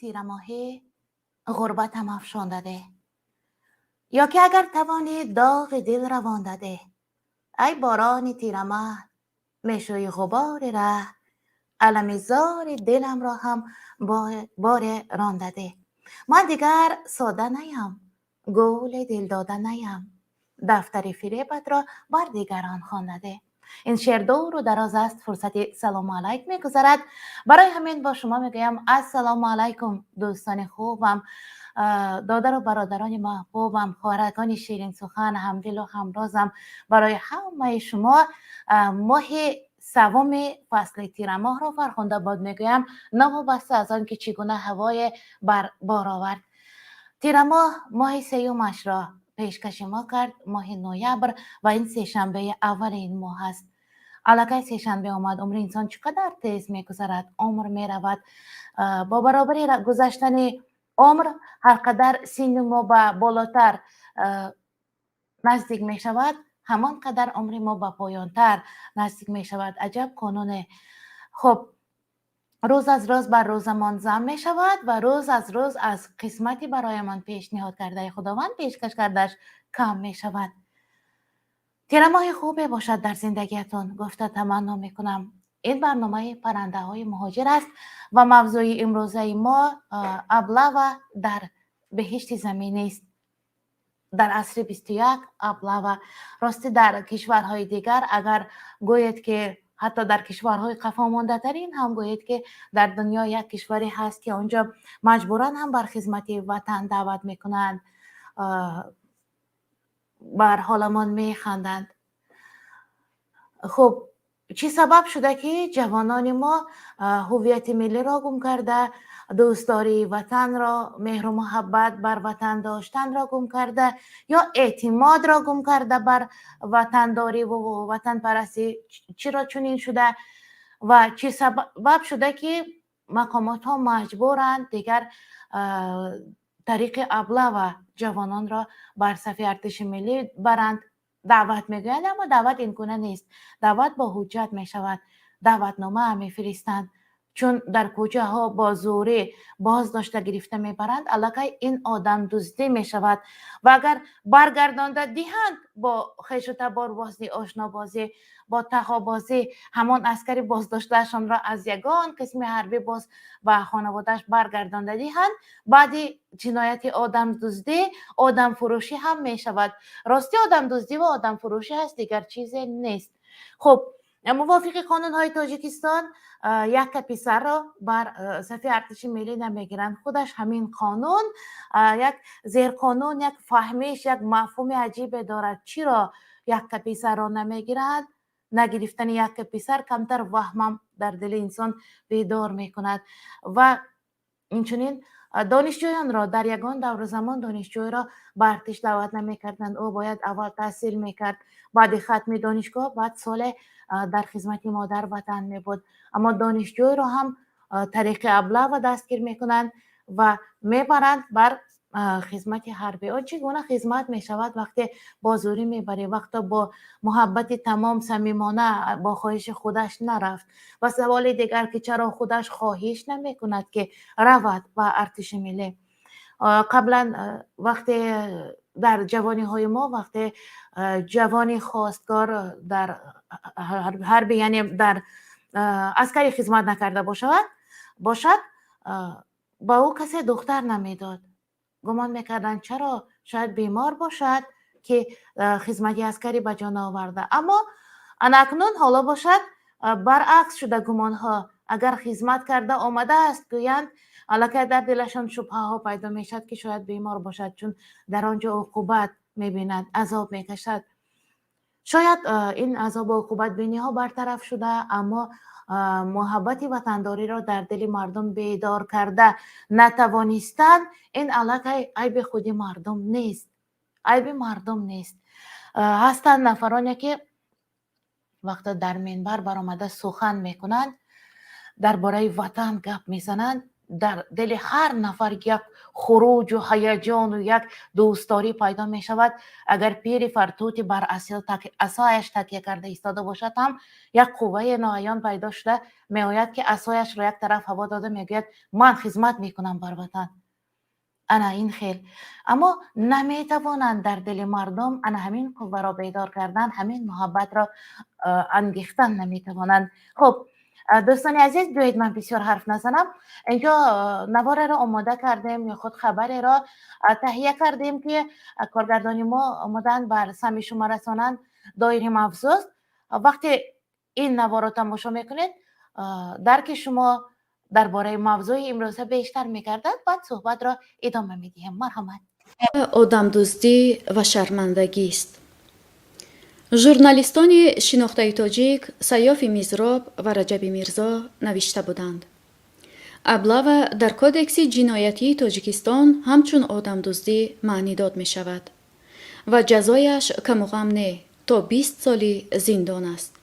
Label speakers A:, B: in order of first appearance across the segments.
A: تیرماهی غربتم افشان داده، یا که اگر توانی داغ دل روان داده. ای باران تیرمه میشوی غبار ره، علم زار دلم را هم بار ران داده. من دیگر ساده نیم، گول دل داده نیم، دفتر فریبت را بر دیگران خواندده. این شعر دور و دراز است، فرصت سلام علیک میگذرد. برای همین با شما میگویم السلام علیکم دوستان خوبم، دادر و برادران محبوبم، خواهرکان شیرین سخن، همدل و همرازم. برای همه شما ماه سوم فصل تیر ماه را فرخنده باد میگویم، نوابسته از آن که چگونه هوای بار آورد. تیر ماه سیومش را پیشکش ما کرد، ماه نوامبر، و این سه‌شنبه اول این ماه است. الکی سه‌شنبه آمد. عمر انسان چقدر تیز میگذرد، عمر میرود. با برابری گذشتن عمر هر قدر سن ما به بالاتر نزدیک می شود، همان قدر عمر ما به پایانتر نزدیک می شود. عجب قانونه. خب روز از روز بر روزمان زم می شود و روز از روز از قسمتی برایمان پیشنهاد کرده خداوند پیشکش کردش کم می شود. تیر ماه خوبی باشد در زندگیتون گفته تمنا می کنم. این برنامه پرنده های مهاجر است و موضوع امروزه ما ابله در بهشت زمینی است. در عصر 21 ابله راستی در کشورهای دیگر اگر گوید که حتی در کشورهای قفا مانده ترین هم گوید که در دنیا یک کشوری هست که آنجا مجبورا هم بر خدمت وطن دعوت میکنند، بر حالمان میخندند. خب چی سبب شده که جوانان ما هویت ملی را گم کرده، دوستداری وطن را، مهر و محبت بر وطن داشتن را گم کرده، یا اعتماد را گم کرده بر وطنداری و وطن پرستی؟ چرا چنین شده و چی سبب شده که مقامات ها مجبورند دیگر طریق ابله و جوانان را بر صف ارتش ملی برند؟ دعوت میگویند اما دعوت این گونه نیست. دعوت با حجت می شود، دعوتنامه می فرستند، چون در کوچه ها با زوری باز داشته گرفته میبرند الکی این آدم دزدی می شود و اگر برگردانده دیهند با خیش و تبار بازی، آشنا بازی، با تخا بازی، همان عسکری بازداشتهشان را از یگان قسم حربی باز و خانوادهش برگردانده دیهند، بعدی جنایت آدم دزدی، آدم فروشی هم می شود. راستی آدم دزدی و آدم فروشی هست، دیگر چیزی نیست. خب موافق قانون های تاجیکستان یک پسر را بر صف ارتش ملی نمیگیرند. خودش همین قانون یک زیر قانون، یک فهمیش، یک مفهوم عجیب دارد. چرا یک پسر را نمیگیرند؟ نگرفتن یک پسر کمتر وهمم در دل انسان بیدار میکند. و اینچنین دانشجویان را در یگان دور زمان دانشجوی را به ارتش دعوت نمیکردند. او باید اول تحصیل میکرد، بعد ختم دانشگاه، بعد سال در خدمت مادر وطن می بود. اما دانشجوی را هم طریق ابله و دستگیر میکنند و میبرند بر خدمت حربی. آن چگونه خدمت می شود وقتی بازوری میبری، وقتی با محبت تمام صمیمانه با خواهش خودش نرفت. و سوال دیگر که چرا خودش خواهش نمی کند که رود و ارتش ملی؟ قبلا وقتی در جوانی های ما، وقتی جوانی خواستگار در حرب یعنی در عسکری خدمت نکرده باشد با او کسی دختر نمیداد. گمان میکردن چرا شاید بیمار باشد که خدمت عسکری به جان آورده. اما اکنون حالا باشد برعکس شده گمان ها. اگر خدمت کرده آمده است گویند الکی در دلشان شبهه ها پیدا میشد که شاید بیمار باشد، چون در آنجا عقوبت میبیند، عذاب میکشد. شاید این عذاب و عقوبت بینی ها برطرف شده، اما محبت وطنداری را در دل مردم بیدار کرده نتوانستن. این الکی عیب خودی مردم نیست، عیب مردم نیست. هستند نفرانی که وقت در منبر برآمده سخن میکنند، درباره وطن گپ میزنند، در دل هر نفر یک خروج و هیجان و یک دوستداری پیدا می شود. اگر پیر فرتوتی بر عصایش تکیه کرده ایستاده باشد هم یک قوه ناعیان پیدا شده می آید که عصایش را یک طرف هوا داده می گوید من خدمت می کنم بر وطن. انا این خیل، اما نمی توانند در دل مردم انا همین قوه را بیدار کردن، همین محبت را انگیختن نمی توانند. خب دوستان عزیز، بیایید من بسیار حرف نزنم. اینجا نوار را آماده کردیم یا خود خبر را تهیه کردیم که کارگردانی ما آمدن بر سمع شما رسانند. دایره مفزوست. وقتی این نوار را تماشا میکنید درک شما درباره موضوع امروزه بیشتر میگردد. بعد صحبت را ادامه میدیم. مرحمت.
B: آدمدزدی و شرمندگی است. ژورنالیستان شناخته تاجیک سیاف میزراب و رجب میرزا نوشته بودند: ابلاغ در کودکس جنایتی تاجیکستان همچون آدمدزدی معنی داد می شود و جزایش کم و کم نه تا 20 سالی زندان است.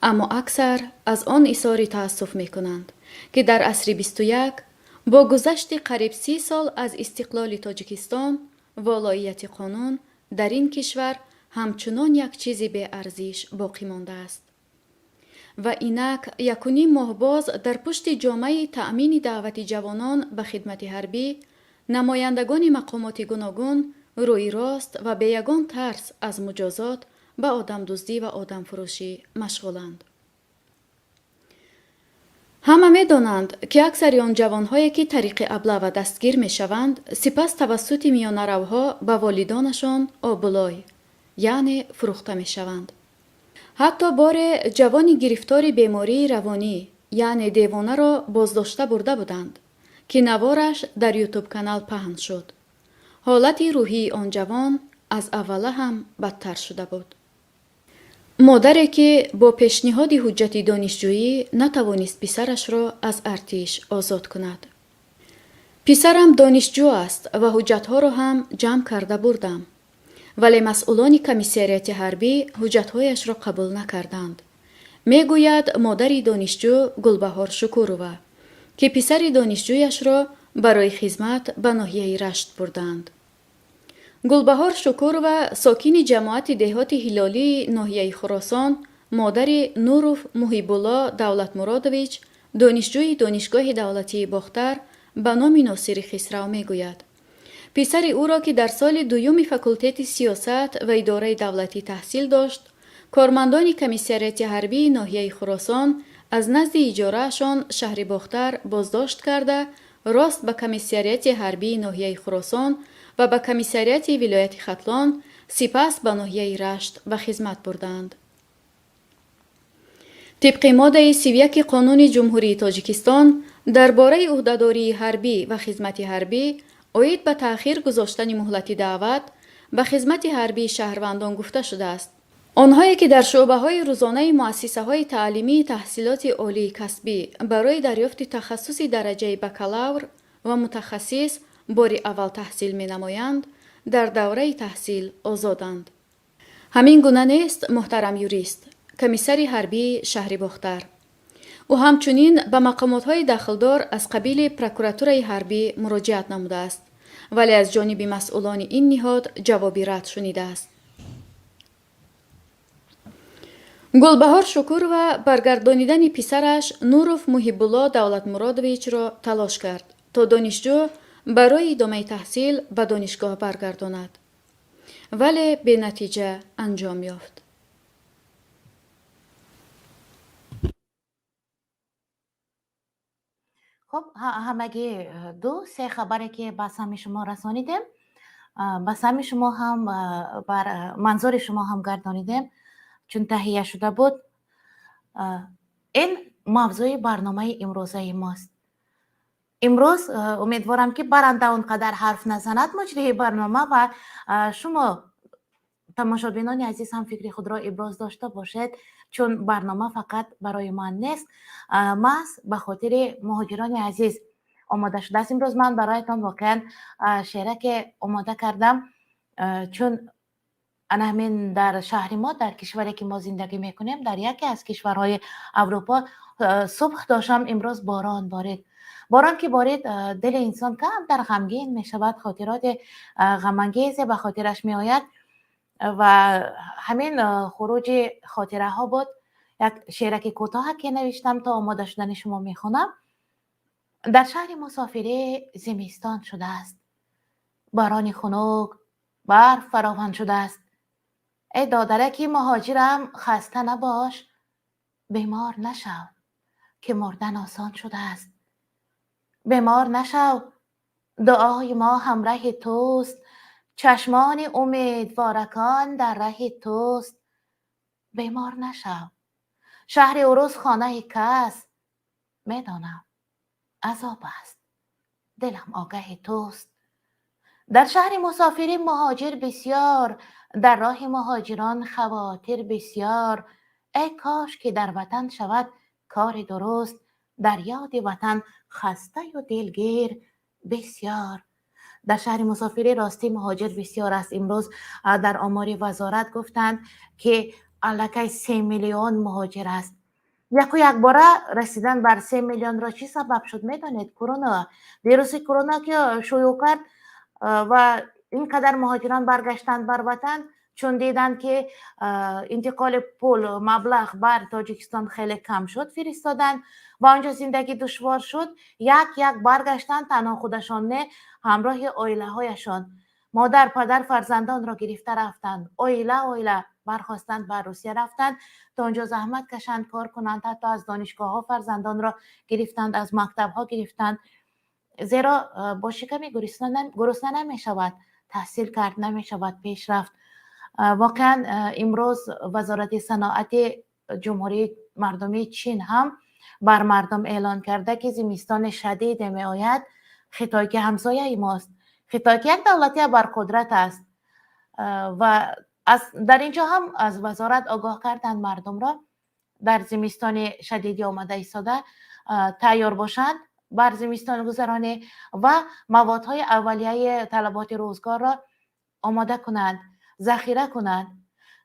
B: اما اکثر از آن اظهار تأسف می کنند که در عصر 21 با گذشت قریب 30 سال از استقلال تاجیکستان ولایت قانون در این کشور همچنان یک چیز به ارزش باقی مانده است و اینک 1.5 ماه باز در پشت جامعه تأمین دعوت جوانان به خدمت حربی نمایندگان مقامات گوناگون روی راست و به یگان ترس از مجازات به آدمدزدی و آدمفروشی مشغولند. همه می دانند که اکثر آن جوانهایی که طریق ابله و دستگیر می شوند سپس توسط میانروها به والدانشان آبولای یعنی فروخته می شوند. حتی بار جوانی گرفتار بیماری روانی یعنی دیوانه را بازداشته برده بودند که نوارش در یوتیوب کانال پهن شد. حالت روحی آن جوان از اوله هم بدتر شده بود. مادری که با پیشنهاد حجت دانشجویی نتوانست پسرش را از ارتش آزاد کند. پسرم دانشجو است و حجتها را هم جمع کرده بردم، ولی مسئولان کمیساریات حربی حجتهایش را قبول نکردند. میگوید مادر دانشجو گلبهار شکورова که پسر دانشجویش را برای خدمت به ناحیه رشت بردند. گلبهار شکورова ساکن جماعت دهات هلالی ناحیه خراسان، مادر نوروف محیب‌الله دولتمرادویچ دانشجوی دانشگاه دولتی باختر به نام ناصر خسرو میگوید پسر او را که در سال دوم فاکولته سیاست و اداره دولتی تحصیل داشت، کارمندان کمیساریات حربی ناحیه خراسان از نزد اجارهشان شهر باختر بازداشت کرده راست به کمیساریات حربی ناحیه خراسان و به کمیساریات ولایت ختلان سپس به ناحیه رشت به خدمت بردند. طبق ماده 31 قانون جمهوری تاجیکستان درباره عهدهداری حربی و خدمت حربی عاید به تأخیر گذاشتن مهلت دعوت به خدمت حربی شهروندان گفته شده است. آنهایی که در شعبه‌های روزانه مؤسسه‌های تعلیمی تحصیلات عالی کسبی برای دریافت تخصص درجه بکالور و متخصص بار اول تحصیل می‌نمایند، در دوره تحصیل آزادند. همین گونه نیست محترم یوریست، کمیسر حربی شهر باختر. او همچنین به مقامات‌های دخلدار از قبیل پروکوراتور حربی مراجعت نموده است، ولی از جانب مسئولان این نهاد جوابی رد شنیده است. گلبهار شکورova برگردانیدن پسرش نوروف محیب‌الله دولتمرادویچ را تلاش کرد تا دانشجو برای ادامه تحصیل به دانشگاه برگرداند، ولی به نتیجه انجام یافت.
A: خب همگی دو سه خبری که به سمع شما رسانیدیم، به سمع شما هم بر منظور شما هم گردانیدیم چون تهیه شده بود. این موضوع برنامه امروزه ماست. امروز امیدوارم که برنده اونقدر حرف نزند مجری برنامه و شما تماشابینان عزیز هم فکر خود را ابراز داشته باشید، چون برنامه فقط برای من نیست، محض به خاطر مهاجران عزیز آماده شده است. امروز من برایتان واقعا شعره که آماده کردم، چون همین در شهر ما، در کشوری که ما زندگی میکنیم، در یکی از کشورهای اروپا صبح داشتم امروز باران بارید. باران که بارید دل انسان کم در غمگین می شود، خاطرات غمانگیز به خاطرش می آید و همین خروج خاطره ها بود. یک شعرک کوتاه که نوشتم تا آماده شدن شما می خونم. در شهر مسافری زمستان شده است، باران خنک، برف فراوان شده است. ای دادرکی مهاجرم خسته نباش، بیمار نشو که مردن آسان شده است. بیمار نشو، دعای ما همراه توست، چشمان امیدوارکان در ره توست. بیمار نشو، شهر عروس خانه کس، میدانم عذاب است، دلم آگه توست. در شهر مسافری مهاجر بسیار، در راه مهاجران خواطر بسیار. ای کاش که در وطن شود کار درست، در یاد وطن خسته و دلگیر بسیار. در شهر مسافری راستی مهاجر بسیار است. امروز در آمار وزارت گفتند که الکی 3 میلیون مهاجر است. یک باره رسیدن بر 3 میلیون را چی سبب شد میدانید؟ کرونا، ویروس کرونا که شیوع کرد و اینقدر مهاجران برگشتند بر وطن، چون دیدن که انتقال پول مبلغ بر تاجیکستان خیلی کم شد، فرستادن و آنجا زندگی دشوار شد. یک برگشتند، تنها خودشان نه، همراه عائله هایشان. مادر پدر فرزندان را گرفته رفتند، عائله برخواستند بر روسیه رفتند تا آنجا زحمت کشند، کار کنند. حتی از دانشگاه ها فرزندان را گرفتند، از مکتب ها گرفتند، زیرا با شکم گرسنه نمی شود تحصیل کرد، نمی شود پیش رفت. واقعا امروز وزارت صنعت جمهوری مردمی چین هم بر مردم اعلان کرده که زمستان شدید می آید. خیتای که همسایه ماست، خیتای که یک دولتی بر قدرت است و در اینجا هم از وزارت آگاه کردند مردم را در زمستان شدیدی آمده ایستاده تیار باشند بر زمستان گذرانی و موادهای اولیه طلبات روزگار را آماده کنند، ذخیره کنند.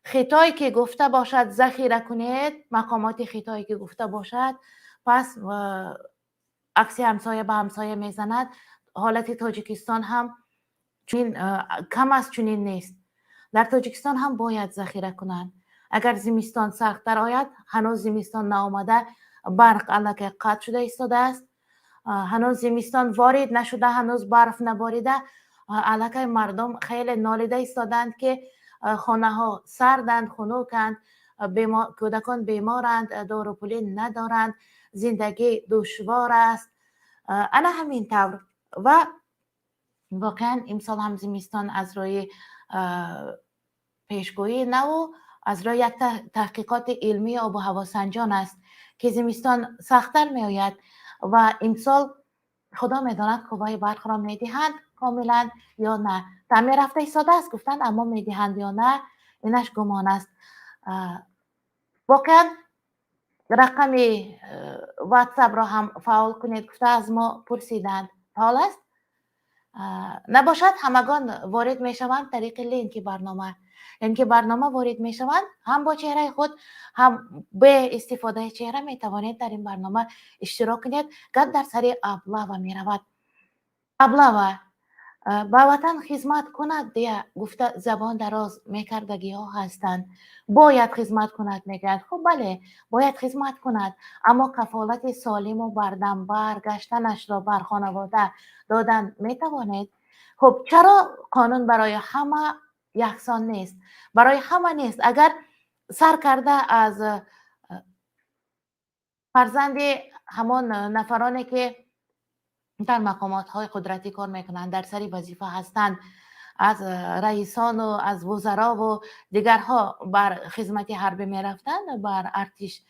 A: خطایی که گفته باشد ذخیره کنید، مقامات خطایی که گفته باشد، پس عکس همسایه به همسایه میزند. حالت تاجیکستان هم کم از چنین نیست. در تاجیکستان هم باید ذخیره کنند. اگر زمستان سخت‌تر آید، هنوز زمستان نآمده، برق الکی قطع شده ایستاده است، هنوز زمستان وارد نشده، هنوز برف نباریده، الکی مردم خیلی نالیده ایستادند که خانه ها سردند، خنکند، کودکان بیمارند، داروپولی ندارند، زندگی دشوار است. انا همین طور و واقعا امسال هم زمستان از روی پیشگویی نو، از روی یک تحقیقات علمی آب و هوا سنجان است که زمستان سخت‌تر می آید و امسال خدا میداند قوای برق را میدهند کاملا یا نه. تعمیر رفته ایستاده است گفتند، اما میدهند یا نه اینش گمان است. واقعا رقم واتساپ را هم فعال کنید گفته از ما پرسیدند، فعال است؟ نباشد همگان وارد میشوند طریق لینک برنامه وارد میشوند، هم با چهره خود هم به استفاده چهره میتوانید در این برنامه اشتراک کنید. گپ در سر ابله میرود. ابله با وطن خدمت کند دیگه گفته زبان دراز میکردگی ها هستند، باید خدمت کند میگوید. خب بله باید خدمت کند، اما کفالت سالم و بردم برگشتنش را بر خانواده دادن میتوانید. خب چرا قانون برای همه یکسان نیست؟ برای همه نیست. اگر سر کرده از فرزند همان نفرانی که در مقامات های قدرتی کار میکنند، در سری وظیفه هستند، از رئیسان و از وزرا و دیگرها بر خدمت حربی میرفتند، بر ارتش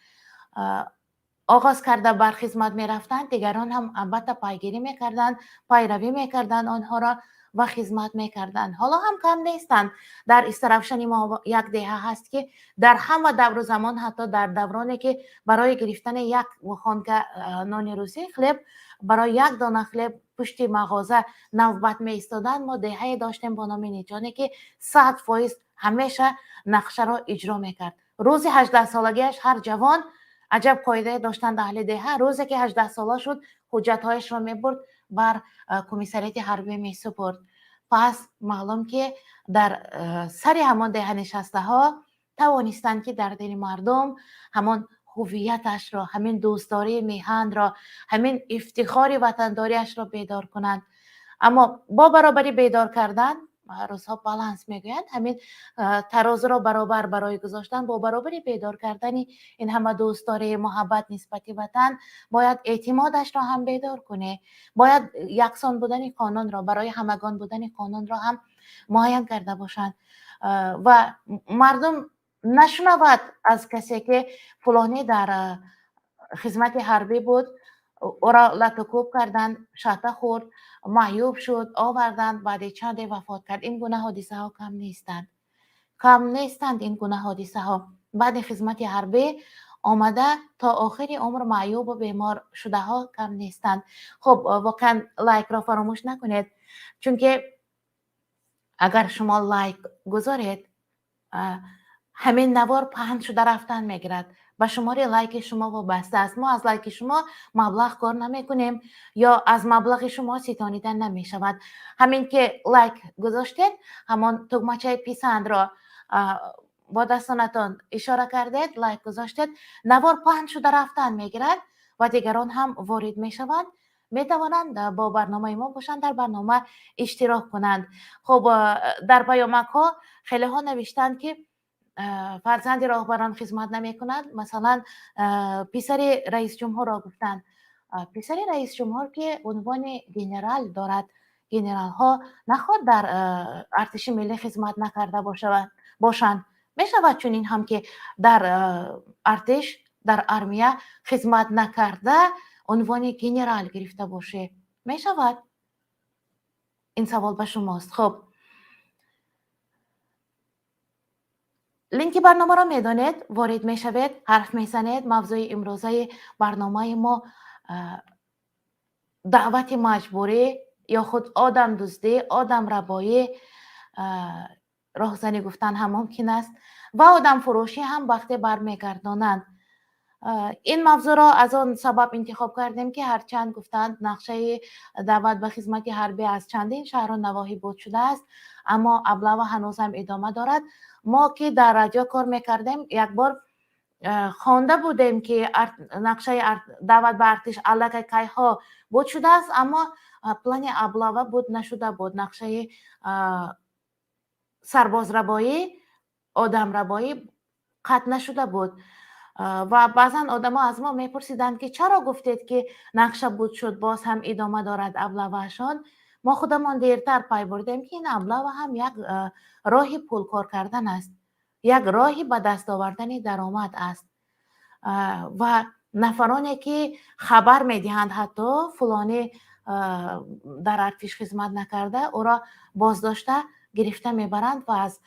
A: آغاز کرده بر خدمت میرفتند، دیگران هم البته پیگیری میکردند، پیروی میکردند آنها را و خدمت میکردند. حالا هم کم نیستند. در استرافشن ما یک دهه هست که در همه دور و زمان، حتی در دورانی که برای گرفتن یک بخانک نان روزی خلب، برای یک دانه خلب پشت مغازه نوبت می ایستادند، ما دهه داشتیم با نام نیجانی که 100% همیشه نقشه را اجرا میکرد. روزی 18 سالگیش هر جوان، عجب قاعده داشتند اهل دهه، روزی که 18 ساله شد حجت‌هایش را می‌برد بر کمیسریت حربی می‌سپرد. پس معلوم که در سر همان ده نشسته‌ها توانستند که در دل مردم همان هویتش را، همین دوستداری میهن را، همین افتخار وطنداریش را بیدار کنند. اما با برابری بیدار کردن، روزها بالانس میگویند، همین ترازو را برابر برای گذاشتن، با برابری بیدار کردنی این همه دوستداری محبت نسبت وطن، باید اعتمادش را هم بیدار کنه، باید یکسان بودن قانون را، برای همگان بودن قانون را هم معین کرده باشند و مردم نشنود از کسی که فلانی در خدمت حربی بود، او را لطوکوب کردند، شاته خورد، معیوب شد، آوردند، بعد چند وفات کرد. این گونه حادثه ها کم نیستند این گونه حادثه ها. بعد خدمت حربی آمده تا آخر عمر معیوب و بیمار شده ها کم نیستند. خب واقعا لایک را فراموش نکنید، چون که اگر شما لایک گذارید همین نوار پهن شده رفتن میگیرد. به شماره لایک شما وابسته است. ما از لایک شما مبلغ کار نمی کنیم یا از مبلغ شما ستانیدن نمی شود. همین که لایک گذاشتید، همان تکمچه پیسند را با دستانتان اشاره کردید، لایک گذاشتید، نوار پهن شده رفتن میگیرد و دیگران هم وارد می شوند، می توانند با برنامه ما باشند، در برنامه اشتراک کنند. خب در پیامک ها خیلی ها نوشتند که فرزند راهبران خدمت نمی کند. مثلا پسر رئیس جمهور را گفتند، پسر رئیس جمهور که عنوان گنرال دارد، گنرال ها نخواد در ارتش ملی خدمت نکرده باشند. می شود چون این هم که در ارتش، در ارمیه خدمت نکرده عنوان گنرال گرفته باشه. می شود؟ این سوال به شماست. خب لینک برنامه را میدانید، وارد میشوید، حرف میزنید. موضوع امروزه برنامه ما دعوت مجبوری یا خود آدم دزدی، آدم ربایی، راهزنی گفتن هم ممکن است و آدم فروشی هم وقتی برمیگردانند. این موضوع را از آن سبب انتخاب کردیم که هرچند گفتند نقشه دعوت به خدمت حربی از چندین شهر و نواحی بود شده است، اما ابله و هنوز هم ادامه دارد. ما که در رادیو کار میکردیم یک بار خوانده بودیم که نقشه دعوت به ارتش علاقه کی ها بود شده است، اما پلان ابله بود نشده بود. نقشه سرباز ربایی، آدم ربایی قطع نشده بود و بعضا آدم ها از ما میپرسیدند که چرا گفتید که نقشه بود شد باز هم ادامه دارد ابله‌هاشان. ما خودمان دیرتر پی بردیم که این ابله هم یک راهی پول کار کردن است، یک راهی به دست آوردن درآمد است و نفرانی که خبر میدهند حتی فلانی در ارتش خدمت نکرده، او را بازداشته گرفته میبرند و از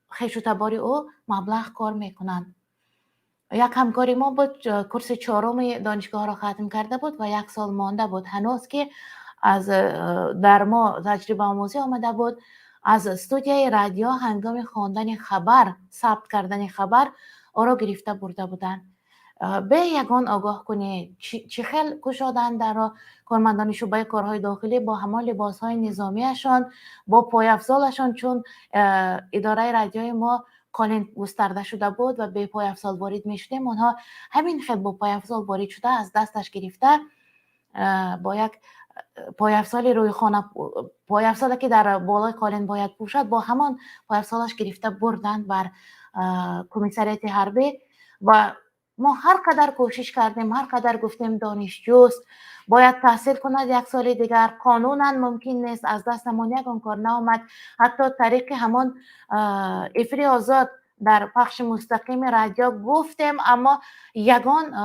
A: خویش و تبار او مبلغ کار میکنند. یک همکاری ما بود، کورس 4 دانشگاه را ختم کرده بود و 1 سال مانده بود هنوز که از در ما تجربه آموزی آمده بود. از استودیوی رادیو هنگام خواندن خبر، ثبت کردن خبر، او را گرفته برده بودند. به یگان آگاه کنه چه خیل کشادن در کارمندان شعبه کارهای داخلی با همان لباسهای نظامیشان، با پایافزالشان، چون اداره رادیوی ما قانون گسترده شده بود و به پایافزال وارد میشدیم، اونها همین خیل با پایافزال وارد شده از دستش گرفته با یک پایافزال روی خانه، پایافزالی که در بالای قالین باید پوشد، با همان پایافزالش گرفته بردند بر کمیسریت حربی و ما هر قدر کوشش کردیم، هر قدر گفتیم دانشجوست، باید تحصیل کند 1 سال دیگر، قانونا ممکن نیست، از دستمون یکم کار نآمد. حتی طریق همان افری آزاد در پخش مستقیم رادیو گفتیم، اما یگان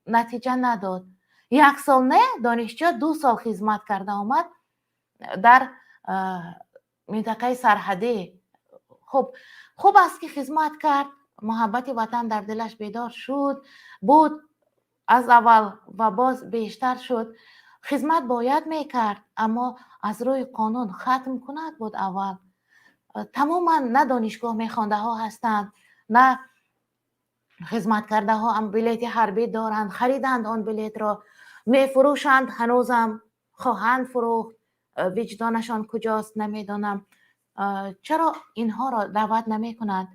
A: نتیجه نداد. 1 سال نه، دانشجو 2 سال خدمت کرده آمد در منطقه سرحدی. خب خوب است که خدمت کرد، محبت وطن در دلش بیدار شد بود از اول و باز بیشتر شد. خدمت باید میکرد، اما از روی قانون ختم کند بود اول. تماما نه دانشگاه میخوانده ها هستند، نه خدمت کرده ها هم بلیت حربی دارند، خریدند آن بلیت را میفروشند، هنوزم خواهند فروخت. وجدانشان کجاست نمیدانم. چرا اینها را دعوت نمی کنند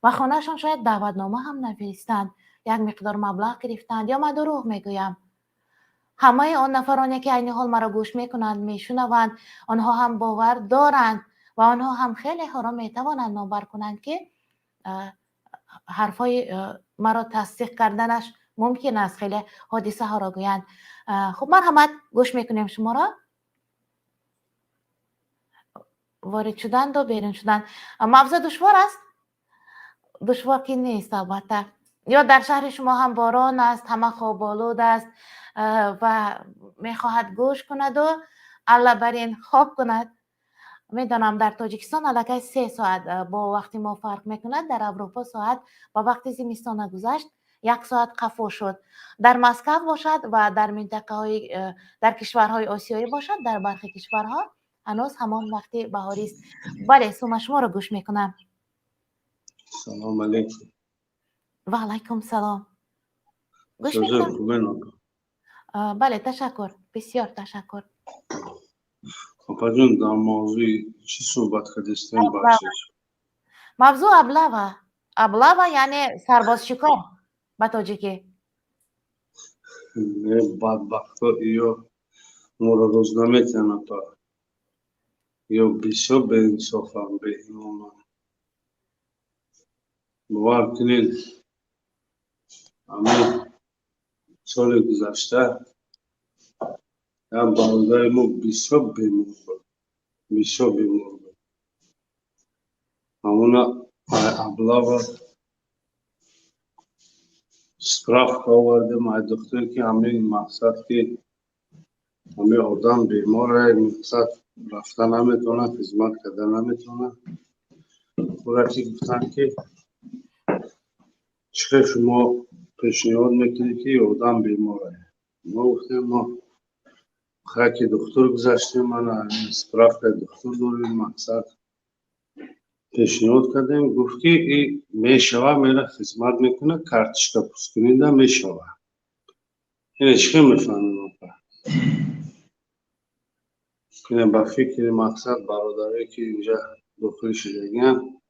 A: و خانهشان شاید دعوتنامه هم نفرستند، یک مقدار مبلغ گرفتند. یا من دروغ میگویم؟ همه آن نفرانی که این حال مرا گوش میکنند میشنوند، آنها هم باور دارند و آنها هم خیلی ها را میتوانند باور کنند که حرفای مرا تصدیق کردنش ممکن است. خیلی حادثه ها را گویند. خب مرحمت، گوش میکنیم شما را. وارد شدند و بیرون شدند. موضوع دشوار است؟ دشوار که نیست البته. یا در شهر شما هم باران است، همه خواب آلود است و میخواهد گوش کند و الله بر این خواب کند. میدانم در تاجیکستان علاقه 3 ساعت با وقتی ما فرق میکند. در اروپا ساعت با وقتی زمستان گذشت 1 ساعت قفو شد. در مسکو باشد و در منطقه های در کشورهای آسیایی باشد، در برخی کشورها هنوز همان وقتی بهاری است. بله، سوم شما رو گوش میکنم.
C: سلام علیکم.
A: و علیکم سلام. گوش میکنم. بله، تشکر، بسیار تشکر.
C: خب جون، در موضوع چی صحبت کردیم؟ بخشش
A: موضوع ابلاوه یعنی سرباز شکار به تاجیکی.
C: بدبختا یا مورا روز نمیتونه تا یا بسیار به انصاف هم به ایمان باور کنین. همین سال گذشته هم برادر ما بسیار بیمار بود. همونا ابلاوه سپراف آوردیم از دکتر که همین مقصد که همه آدم بیماره، مقصد رفتن نمیتونه، خدمت کردن نمیتونه. خورکی گفتن که چه شما پیشنهاد میکنید که آدم بیماره. ما گفتیم ما خاک دکتر گذاشتیم، من سپراف دکتر داریم، مقصد پیشنهاد کردیم. گفت که این میشوه میره خدمت میکنه، کارتشکا پوسکننده میشوه. این چی میفهمیم؟ اینه با فکر مقصد برادرایی که اینجا داخل شدگیم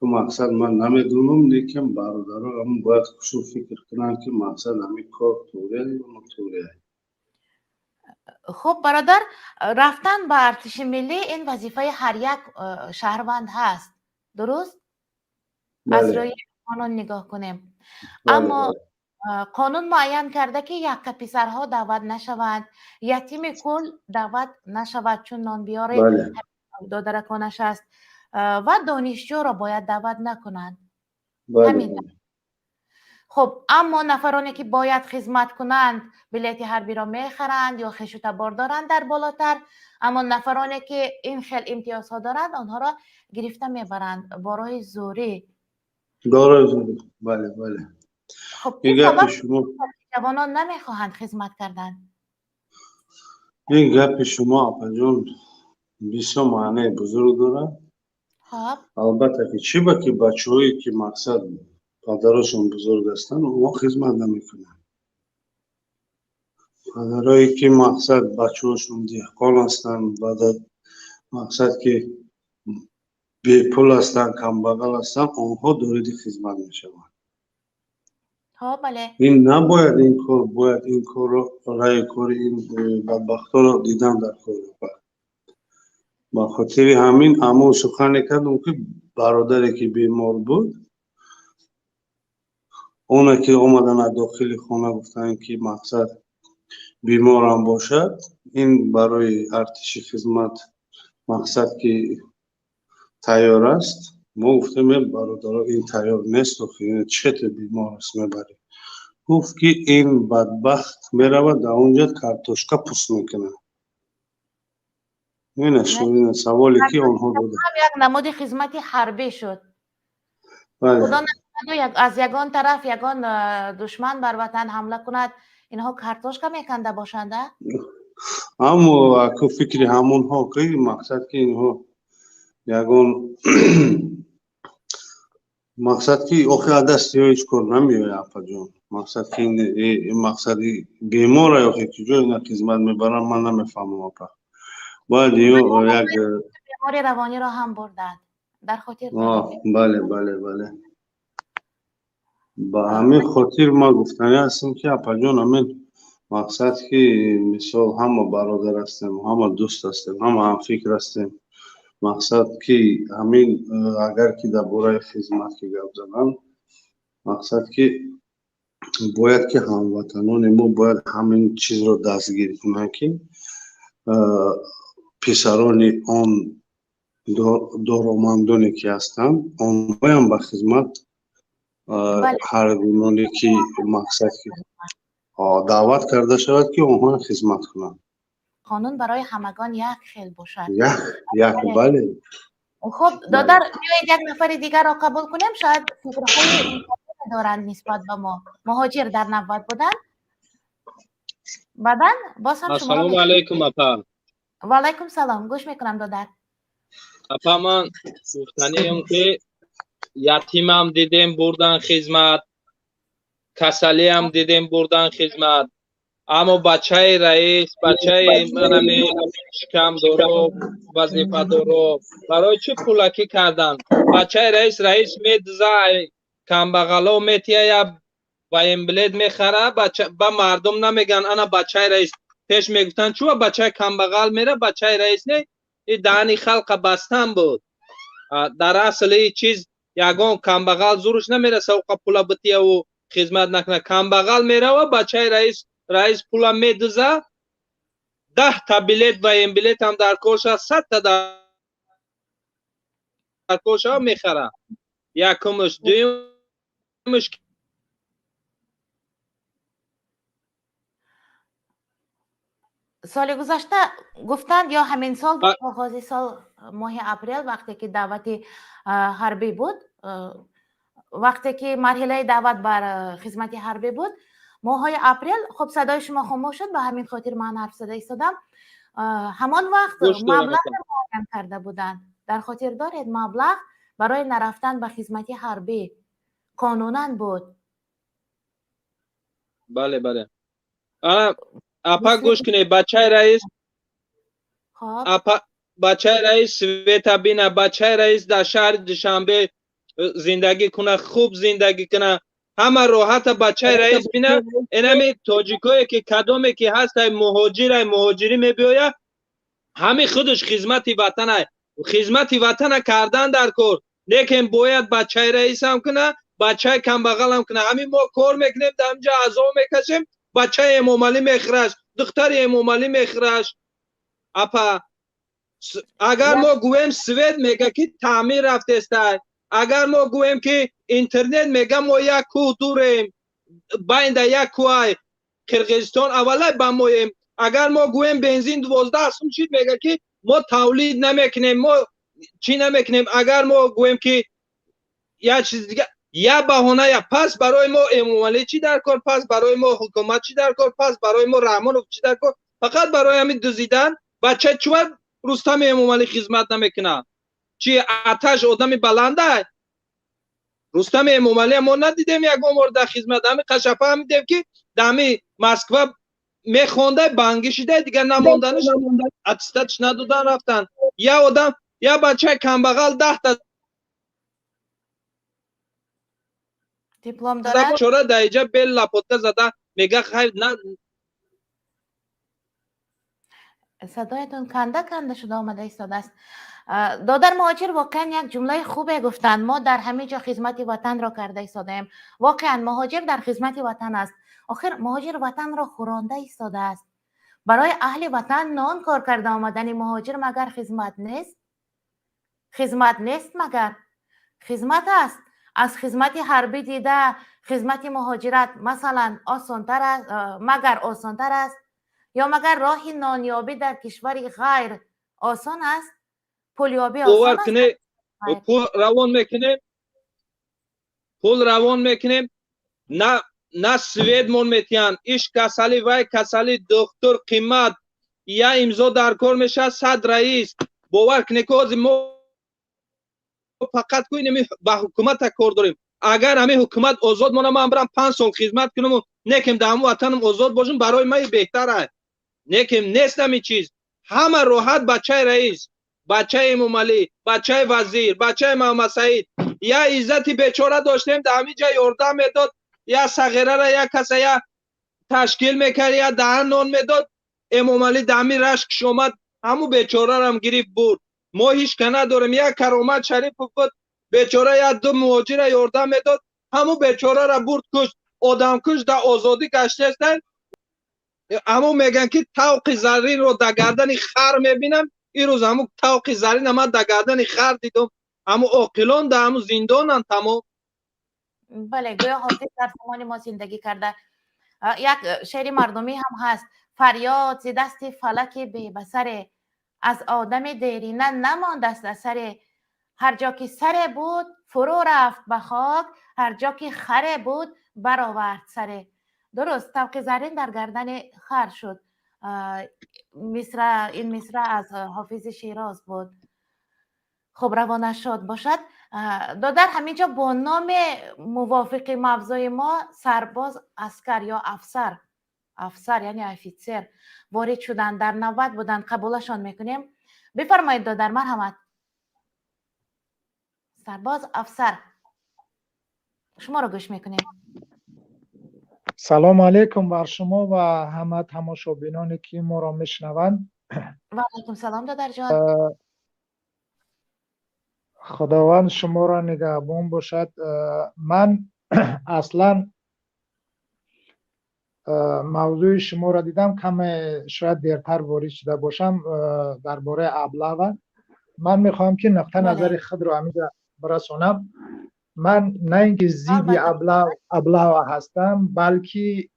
C: تو مقصد من نمیدونم، لیکن برادرها هم باید خوشو فکر کنن که مقصد همین کار طوره یا نطوره.
A: خب برادر، رفتن به ارتش ملی این وظیفه هر یک شهروند هست، درست؟
C: بله.
A: از روی قانون نگاه کنیم.
C: بله،
A: اما
C: بله.
A: قانون معین کرده که یک پسرها دعوت نشوند، یتیم کل دعوت نشود چون نان بیاره
C: بله.
A: دادرکانش است و دانشجو را باید دعوت نکنند.
C: بله،
A: همین.
C: بله.
A: خب اما نفرانی که باید خدمت کنند بلیت حربی را میخرند یا خش و تبار دارند در بالاتر، اما نفرانی که این خیل امتیازها دارند آنها را گرفته میبرند با راه زوری.
C: بله، بله.
A: خب
C: این گپ شما
A: جوانان نمیخواهند خدمت کردن.
C: این گپ شما اپا بسیار معنی بزرگ داره.
A: خب
C: البته که چی با که بچه هایی که مقصد پدرشون بزرگ هستن اونا خدمت نمیکنن. پدرهایی که مقصد بچه هاشون دهقان هستن، بعد مقصد که بی پول هستن، کم بغل هستن، اونها دورید خدمت میشوند.
A: خب بله.
C: این نباید این کار، باید این کار رو رای کار این بدبختا رو دیدن در کار رو. با خاطر همین اما سخن کردم که برادری که بیمار بود، اونا که اومدن از داخل خانه گفتن که مقصد بیمار هم باشد، این برای ارتش خدمت مقصد که تیار است. ما گفتیم برادرها این تیار نیست و خیلی چت بیمار است میبریم. گفت که این بدبخت میرود در اونجا کارتوشکا پوست میکنه. این سوالی که آنها بوده.
A: یک نمود خدمت حربی شد.
C: بله.
A: خدا نکنه از یگان طرف یگان دشمن بر وطن حمله کند اینها کارتوشکا میکنده باشند.
C: اما اکو فکری همون ها که مقصد که اینها یگان مقصد که آخه دستی ها هیچ کار نمیوه اپا جان. مقصد که این مقصدی بیماره یا که کجا اینا خدمت میبرن من نمیفهمم اپا. باید یک
A: بیماری روانی را هم بردند در خاطر دارید.
C: بله بله بله. با همین خاطر ما گفتنی هستیم که اپا جان همین مقصد که مثال همه برادر هستیم، همه دوست هستیم، همه هم فکر هستیم. مقصد که همین اگر که در باره خدمت که گفت زدن، مقصد که باید که هموطنان ما باید همین چیز رو دستگیر کنن که پسران آن دارامندانی که هستند آنها هم به خدمت هر گونه‌ای که مقصد که دعوت کرده شود که آنها خدمت کنند.
A: قانون برای همگان یک خیل باشد.
C: یک بله.
A: خب دادر بیایید یک نفر دیگر را قبول کنیم. شاید فکرهای دارند نسبت به ما. مهاجر در نوبت بودن. بعدن باز هم شما
D: السلام علیکم اپا.
A: و علیکم سلام. گوش میکنم دادر.
D: اپا من گفتنیم که یتیم هم دیدیم بردن خدمت، کسلی هم دیدیم بردن خدمت، اما بچه رئیس، بچه منمی شکم دارو، وظیفه دارو، برای چه پولکی کردن؟ بچه رئیس میدزه، کمبغلا میتیه و امبلید میخره، با مردم نمیگن انا بچه رئیس. پیش میگفتن چوه بچه کمبغل میره، بچه رئیس نه. این دهنی خلق بستن بود. در اصل این چیز یگان کمبغل زورش نمیرسه و پولا بتیه و خدمت نکنه. کمبغل میره و بچه رئیس پولا میدوزه. 10 تا بلیت و این بلیت هم در کوشه، 100 تا در کوشه میخره. یکمش، دویمش
A: سال گذشته گفتند یا همین سال بود، آغاز سال ماه اپریل وقتی که دعوت حربی بود، وقتی که مرحله دعوت بر خدمت حربی بود ماه اپریل، خب صدای شما خاموش شد. به همین خاطر من حرف زده ایستادم. همان وقت مبلغ معین کرده بودند. در خاطر دارید مبلغ برای نرفتن به خدمت حربی قانوناً بود.
D: بله بله. اپا گوش کنید بچه رئیس، بچه رئیس سویتا بینه، بچه رئیس در شهر دوشنبه زندگی کنه، خوب زندگی کنه، همه راحت. بچه رئیس بینه اینمی تاجیکایی که کدامی که هست مهاجری میبیاید، همه خودش خدمت وطن کردن در کار. لیکن باید بچه رئیس هم کنه، بچه کمبغل هم کنه. همین ما کار میکنیم در اینجا عزا میکشیم، بچه امامعلی میخرش، دختر امامعلی میخرش. اپا اگر ما گویم سوید میگه که تعمیر رفته است، اگر ما گویم که اینترنت میگه ما یک کوه دوریم، بین یک کوه کرغیزستان اوله بمویم. اگر ما گویم بنزین 12 سوم شد میگه که ما تولید نمیکنیم، ما چی نمیکنیم. اگر ما گویم که یا چیز دیگه، یا بهانه، یا پس برای ما امامعلی چی در کار، پس برای ما حکومت چی در کار، پس برای ما رحمانوف چی در کار. فقط برای همین دزدیدن. بچه چوب رستم امامعلی خدمت نمیکنه؟ چی آتش آدم بلنده؟ رستم امامعلی ما ندیدیم یک عمر در خدمت؟ همین قشفه هم دیدیم که دمی مسکو میخونده بنگشیده دیگه نماندنش، اتستاتش ندادن رفتن. یا آدم یا بچه کمبغل 10 تا
A: دیپلم داره،
D: چرا در اینجا بل لپوته زده میگه خیر نه.
A: صدایتون کنده شده آمده ایستاده است. دادر مهاجر واقعا یک جمله خوبه گفتند. ما در همه جا خدمت وطن را کرده ایستادیم. واقعا مهاجر در خدمت وطن است. آخر مهاجر وطن را خورانده ایستاده است. برای اهل وطن نان کار کرده آمدن مهاجر مگر خدمت نیست؟ خدمت نیست مگر خدمت است. از خدمت حربی دیده خدمت مهاجرت مثلا آسانتر است؟ مگر آسانتر است؟ یا مگر راه نانیابی در کشوری غیر آسان است؟ پولیابی آسان است؟
D: پول روان میکنیم نه سوید مون میتین ایش کسالی وای کسالی دکتر قیمت یا امضا در کار میشه 100 رئیس باور کنه که ما فقط کوین با حکومت کار داریم. اگر همین حکومت آزاد مونه من برم 5 سال خدمت کنم و نکم در وطنم آزاد باشم برای من بهتره. نکم نیست همین چیز. همه راحت بچه رئیس، بچه امام علی، بچه وزیر، بچه محمد سعید یا عزتی بیچاره داشتیم در همین جای یاردم میداد، یا صغیره را یا کسی یا تشکیل میکرد یا دهن نان میداد. امام علی دمی رشکش اومد همو بیچاره را هم گریف برد. ما هیچ که نداریم. یا کرامت شریف بود بیچاره یا دو مهاجر را یاردم میداد همو بیچاره را برد کشت. آدم کش در آزادی گشته هستند. همو میگن که طوق زرین رو در گردن خر میبینم. این روز همو طوق زرین من در گردن خر دیدم. همو عاقلان در همو زندانن تمام.
A: بله گویا حافظ در زمان ما زندگی کرده. یک شعر مردمی هم هست: فریاد ز دست فلک بی بصره، از آدم دیرینه نماند است اثر. هر جا که سر بود فرو رفت به خاک، هر جا که خر بود برآورد سره. درست، طوق زرین در گردن خر شد. این مصرع از حافظ شیراز بود. خب روانه شاد باشد. دادر همینجا با نام موافق مبزای ما سرباز، اسکر یا افسر یعنی افیسر وارد شدن، در نوبت بودن، قبولشان میکنیم. بفرمایید دادر، مرحمت. سرباز، افسر، شما رو گوش میکنیم.
E: سلام علیکم بر شما و همه تماشابینانی که ما را میشنوند.
A: و علیکم سلام دادر جان.
E: خداوند شما را نگهبان باشد. من اصلا موضوع شما را دیدم، کم شاید دیرتر وارد شده باشم درباره ابله. من میخوام که نقطه نظر خود را همینجا برسانم. من نه اینکه ضد ابله هستم، بلکه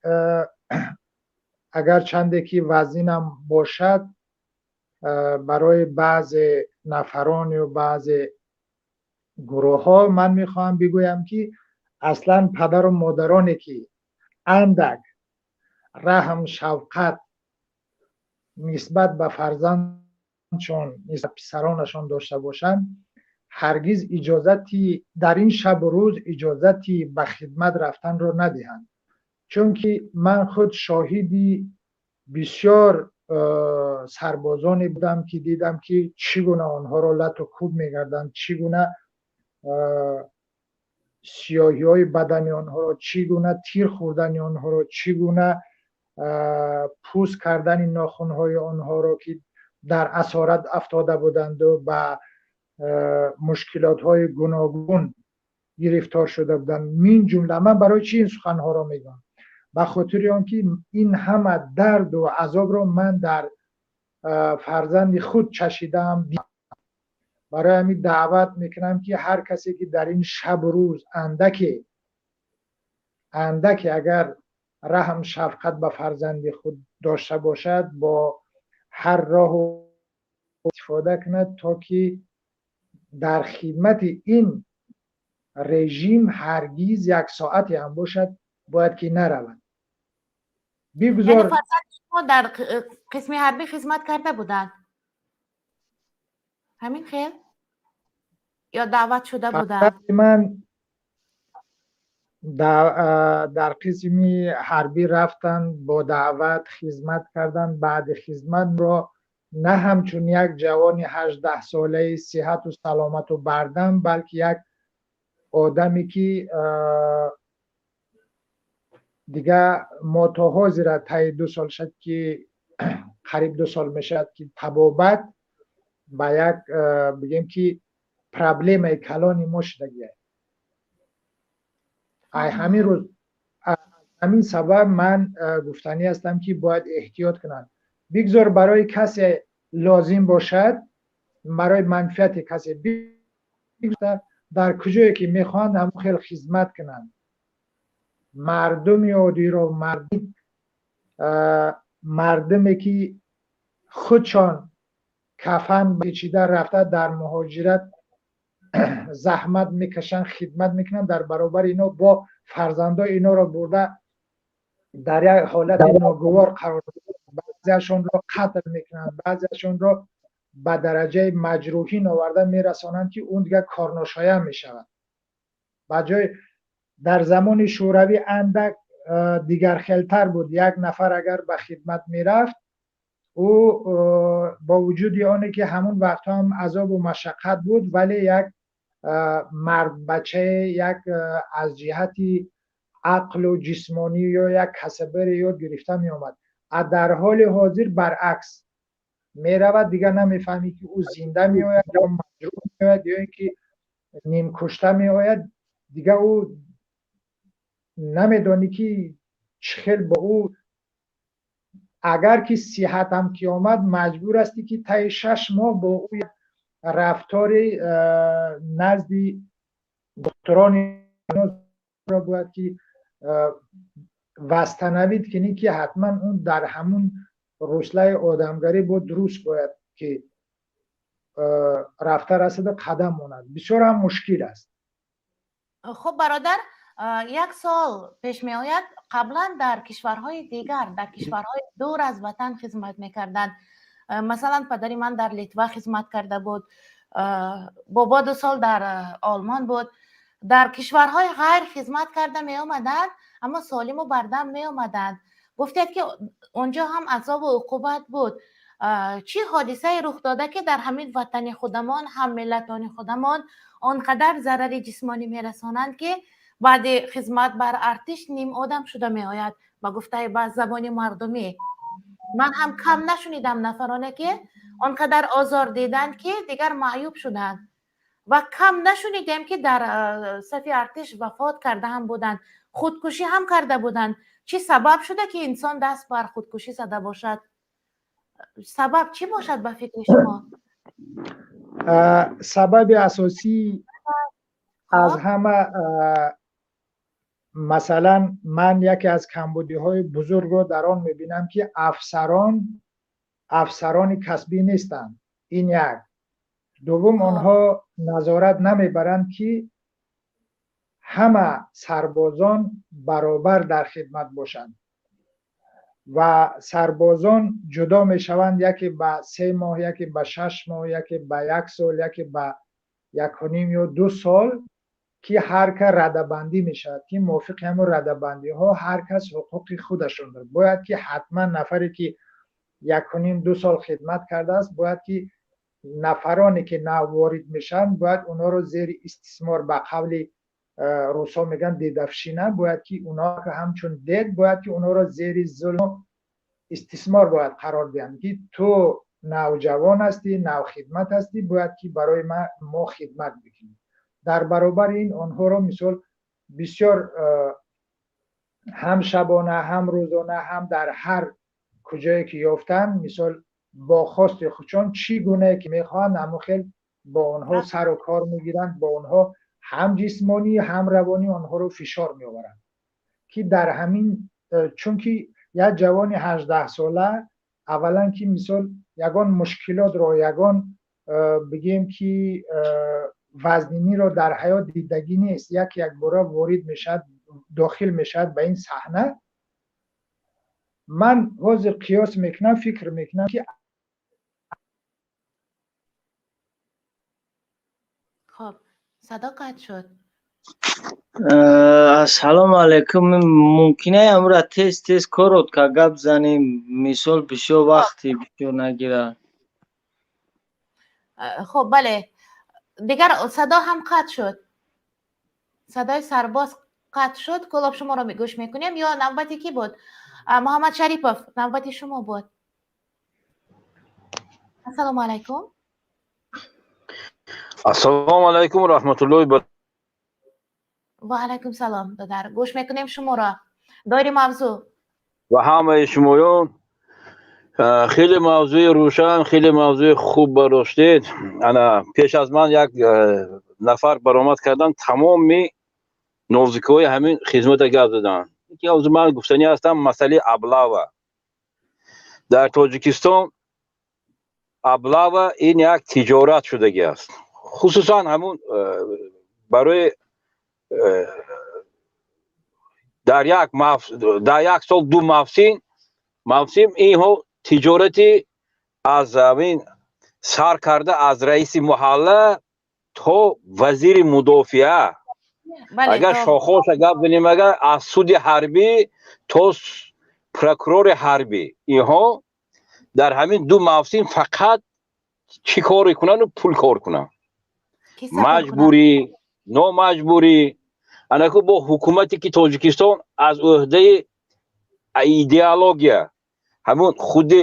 E: اگر چنده که وزینم باشد برای بعض نفران و بعض گروه ها من میخوام بگویم که اصلا پدر و مادرانی که اندک رحم شفقت نسبت به فرزندشون نسبت پسرانشون داشته باشند، هرگز اجازتی در این شب و روز اجازتی به خدمت رفتن رو ندهند. چون که من خود شاهدی بسیار سربازانی بودم که دیدم که چگونه آنها را لط و کوب می‌کردند، چگونه سیاهی های بدن آنها را، چگونه تیر خوردن آنها را، چگونه پوست کردن ناخن های آنها را که در اسارت افتاده بودند و به مشکلات های گوناگون گرفتار شده بودند. من جمله من برای چی این سخن ها را میگم؟ به خاطر آنکه این همه درد و عذاب را من در فرزند خود چشیدم. برای همین دعوت میکنم که هر کسی که در این شب و روز اندکی اگر رحم شفقت به فرزند خود داشته باشد، با هر راه استفاده کند تا که در خدمت این رژیم هرگز یک ساعتی هم باشد باید که نرود.
A: یعنی فرزند شما در قسم حربی خدمت کرده بودند؟ همین خیر؟ یا دعوت شده بودند؟
E: من در قسم حربی رفتن، با دعوت خدمت کردن. بعد خدمت را نه همچون یک جوان 18 ساله صحت و سلامت و بردم، بلکه یک آدمی که دیگه ماتاها زیرا تای 2 سال شد که قریب 2 سال میشد که تبابت با یک بگیم که پرابلم کلانی ما شده. همین روز همین سبب من گفتنی هستم که باید احتیاط کنن. بگذار برای کسی لازم باشد، برای منفعت کسی بگذار در کجایی که میخوان هم خیلی خدمت کنن. مردم عادی رو، مردمی که خودشان کفن پیچیده رفته در مهاجرت زحمت میکشن، خدمت میکنن، در برابر اینا با فرزندای اینا رو برده در یک حالت ناگوار قرار میدن. بعضیشون رو قتل میکنن، بعضیشون رو به درجه مجروحین آورده میرسانند که اون دیگه کارناشایان میشود. بجای در زمان شوروی اندک دیگر خلتر بود، یک نفر اگر به خدمت میرفت او با وجود آنه که همون وقت هم عذاب و مشقت بود ولی یک مرد بچه یک از جهتی عقل و جسمانی یا یک کسبه یاد گرفته می آمد. در حال حاضر برعکس می رود، دیگر نمیفهمی که او زنده می آید یا مجروح می آید یا اینکه نیم کشته می آید. دیگر او نمیدانی که چخیل با او اگر که صحت هم که آمد مجبور استی که طی 6 ماه با او رفتار نزد دکتران را باید که وستنوید کنی که حتما اون در همون رسله آدمگری بود درست باید که رفته رسیده قدم ماند. بسیار هم مشکل است.
A: خب برادر، یک سال پیش می آید قبلا در کشورهای دیگر، در کشورهای دور از وطن خدمت میکردند. مثلا پدری من در لیتوا خدمت کرده بود، بابا 2 سال در آلمان بود. در کشورهای غیر خدمت کرده می آمدند اما سالم و بردم می آمدند. گفتید که اونجا هم عذاب و عقوبت بود. چی حادثه رخ داده که در همین وطن خودمان هم ملتان خودمان آنقدر ضرر جسمانی می رسانند که بعد خدمت بر ارتش نیم آدم شده می آید؟ با گفته با زبان مردمی من هم کم نشنیدم نفرانه که آنقدر آزار دیدند که دیگر معیوب شدند و کم نشنیدیم که در صف ارتش وفات کرده هم بودند، خودکشی هم کرده بودند. چی سبب شده که انسان دست بر خودکشی زده باشد؟ سبب چی باشد به فکر شما؟
E: سبب اساسی از همه مثلا من یکی از کمبودی های بزرگ رو در آن میبینم که افسران کسبی نیستند. این یک. دوم آنها نظارت نمیبرند که همه سربازان برابر در خدمت باشند و سربازان جدا میشوند، یکی به 3 ماه، یکی به 6 ماه، یکی به 1 سال، یکی به 1.5 یا 2 سال که هر که ردبندی میشد که موافق همون ردبندی ها هر کس حقوق خودشون داره. باید که حتما نفری که 1.5 2 سال خدمت کرده است باید که نفرانی که نوارد میشن باید اونا رو زیر استثمار به قول روسا میگن دیدفشینه، باید که اونا که همچون دید باید که اونا رو زیر ظلم استثمار باید قرار دهند که تو نوجوان هستی، نو خدمت هستی، باید که برای ما خدمت بکنی. در برابر این آنها رو مثال بسیار هم شبانه هم روزانه هم در هر کجایی که یافتن مثال با خواست خودشان چی گونه که میخوان همون با آنها سر و کار میگیرند، با آنها هم جسمانی هم روانی آنها رو فشار میآورند که در همین چون که یک جوان 18 ساله اولا که مثال یگان مشکلات رو یگان بگیم که وزنینی رو در حیات دیدگی نیست، یک بار وارد میشد داخل میشد به این صحنه. من واضح قیاس میکنم، فکر میکنم که
A: خب صدا قطع شد.
F: سلام علیکم. ممکنه امروز تیز کارات که گپ زنیم مثال بسیار وقتی بسیار نگیره.
A: خب بله دیگر صدا هم قطع شد، صدای سرباز قطع شد. کلاب شما را گوش میکنیم یا نوبتی کی بود؟ محمد شریپوف نوبتی شما بود. السلام علیکم.
G: السلام علیکم و رحمت الله وبرکاته.
A: و علیکم سلام دادر، گوش میکنیم شما را. دایره موضوع
G: و همه شمایان خیلی موضوع روشن، خیلی موضوع خوب برداشتید. انا پیش از من یک نفر برآمد کردن تمام نوزیکای همین خدمت گپ زدن. یکی از من گفتنی هستم مسئله ابلاوا در تاجیکستان. ابلاوا این یک تجارت شدگی است، خصوصا همون برای در یک سال 2 موسم اینها تجارتی از همین سر کرده از رئیس محله تا وزیر مدافعه.
A: بله
G: اگر شاخوش گپ بزنیم، اگر از سود حربی تا پروکورور حربی، اینها در همین دو موسم فقط چی کار کنن و پول کار کنن.
A: کی سپورت کنه؟
G: مجبوری نامجبوری انکو با حکومتی که تاجیکستان از عهده ایدئولوژی همون خود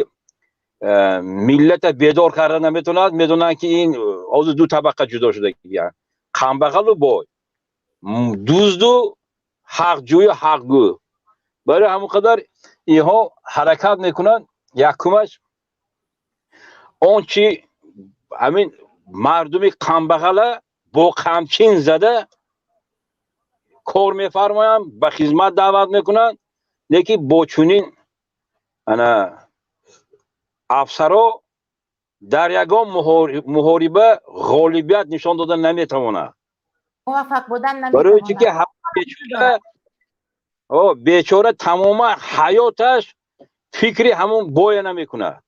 G: ملت بیدار کردن نمیتوند، میدونن که این از دو طبقه جدا شده، یعنی کمبغل و بای، دزد و حقجوی و حقگو. برای همون قدر اینها حرکت میکنن. یکمش آنچه همین مردم کمبغل با قمچین زده کار میفرمایم، به خدمت دعوت میکنن، لیکن با چنین افسرها در یگان محاربه غالبیت نشان دادن نمیتواند.
A: موفق بودن
G: برای چی که
A: نمیتواند.
G: بیچاره تمام حیاتش فکری همون بای نمیکنه،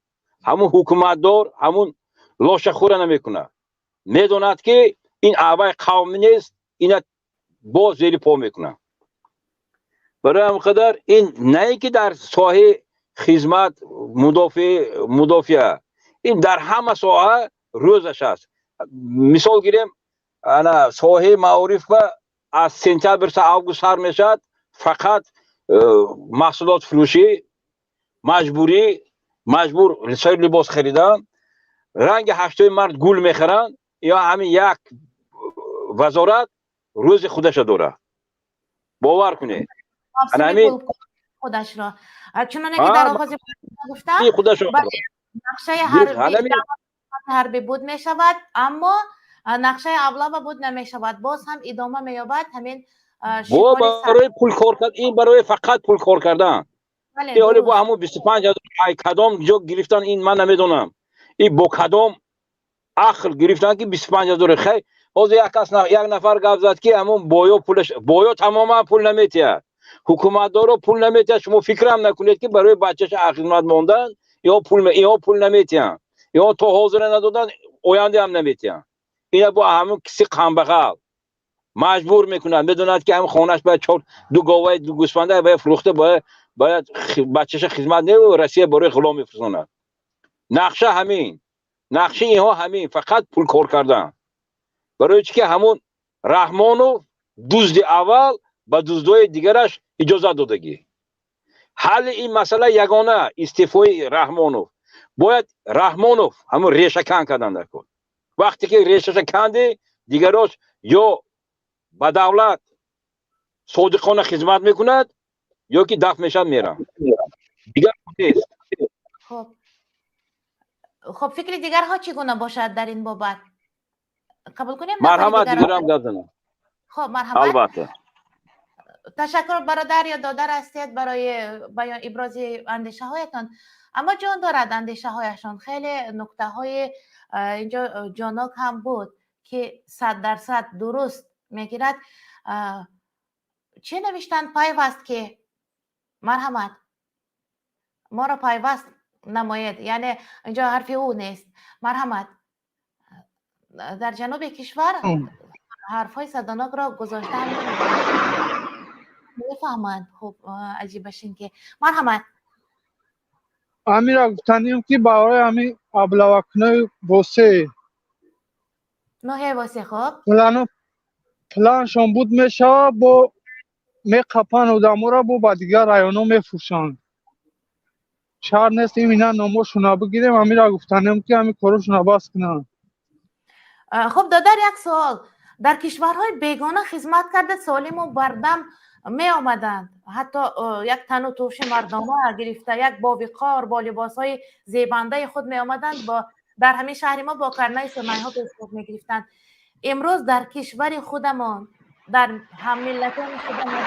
G: همون حکومتدار، همون لاشخور نمیکنه. میدوند که این اعضای قومی نیست، اینا با زیر پا میکنه. برای همین قدر این نه که در ساحه خدمت مدافع، این در همه ساحه روزش است. مثال گیریم، انا ساحه معارف از سپتامبر تا آگوست سر میشد، فقط محصولات فروشی، مجبور سر لباس خریدن، رنگ 8 مرد گل میخرن، یا همین یک وزارت روز خودش داره. باور کنید
A: همین خودش را چنانه که در آغاز گفتم نقشه حربی بود می شود، اما نقشه ابله بود نمی شود، باز هم ادامه می یابد همین
G: برای پول کار کردن. این برای فقط پول کار کردن. این حالی با همون 25,000 کدام جو گرفتن این من نمیدونم. این با کدام عقل گرفتن که 25,000 خیلی. باز یک نفر گفت زد که همون بایا تماما پول نمیتید، حکومتدارا پول نمیتید. شما فکر هم نکنید که برای بچه‌ش خدمت ماندن یا پول نمیتید، یا تا حاضر ندادن آینده هم نمیتید. اینا با همون کسی کمبغل مجبور میکنن، میدوند که هم خونش باید 2 گاوه 2 گوسفنده باید فروخته، باید بچه‌ش خدمت نه و روسیه برای غلام میفرستند. نقشه همین، نقشه اینها همین، فقط پول کار کردن. برای چی که همون رحمانو دزد اول با دزدای دیگرش اجازه دادگی. حل این مسئله یگانه استعفای رحمانو. باید رحمانو همون ریشه کن کردن نکن. وقتی که ریشهش کنده، دیگراش یا با دولت صادقانه خدمت میکند یا که دفع میشن میرن. دیگر نیست.
A: خب فکر دیگرها چگونه باشد در این بابت؟ قبول کنیم
G: مرحمت دیگرم گفتن.
A: خب مرحمت.
G: البته.
A: تشکر برادر یا دادر هستید برای بیان ابراز اندیشه هایتان. اما جان دارد اندیشه هایشان خیلی نکته های اینجا جانک هم بود که 100% درست میگیرد. چه نوشتن؟ پیوست که مرحمت ما را پیوست نماید، یعنی اینجا حرفی او نیست. مرحمت در جنوب کشور حرفای صدانک را گذاشتن میفهمند. خب عجیبش این که مرحمت
H: امیر گفتنیم که برای همین ابلوکنه واسه
A: نه واسه خب
H: پلانشون بود میشه با میقپن و دمو را با دیگر رایانو میفروشند. شهر نیست اینا ناموشون بگیریم. امیر گفتنیم که همین کارشون باز کنن.
A: خب دادر یک سوال، در کشورهای بیگانه خدمت کرده سالم و بردم می آمدند، حتی یک تن و توش مردانه گرفته یک با وقار با لباس های زیبنده خود می آمدند، با در همین شهر ما با کرنه سرمایه ها پیشگاه می گرفتند. امروز در کشور خودمان در هم ملتان خودمان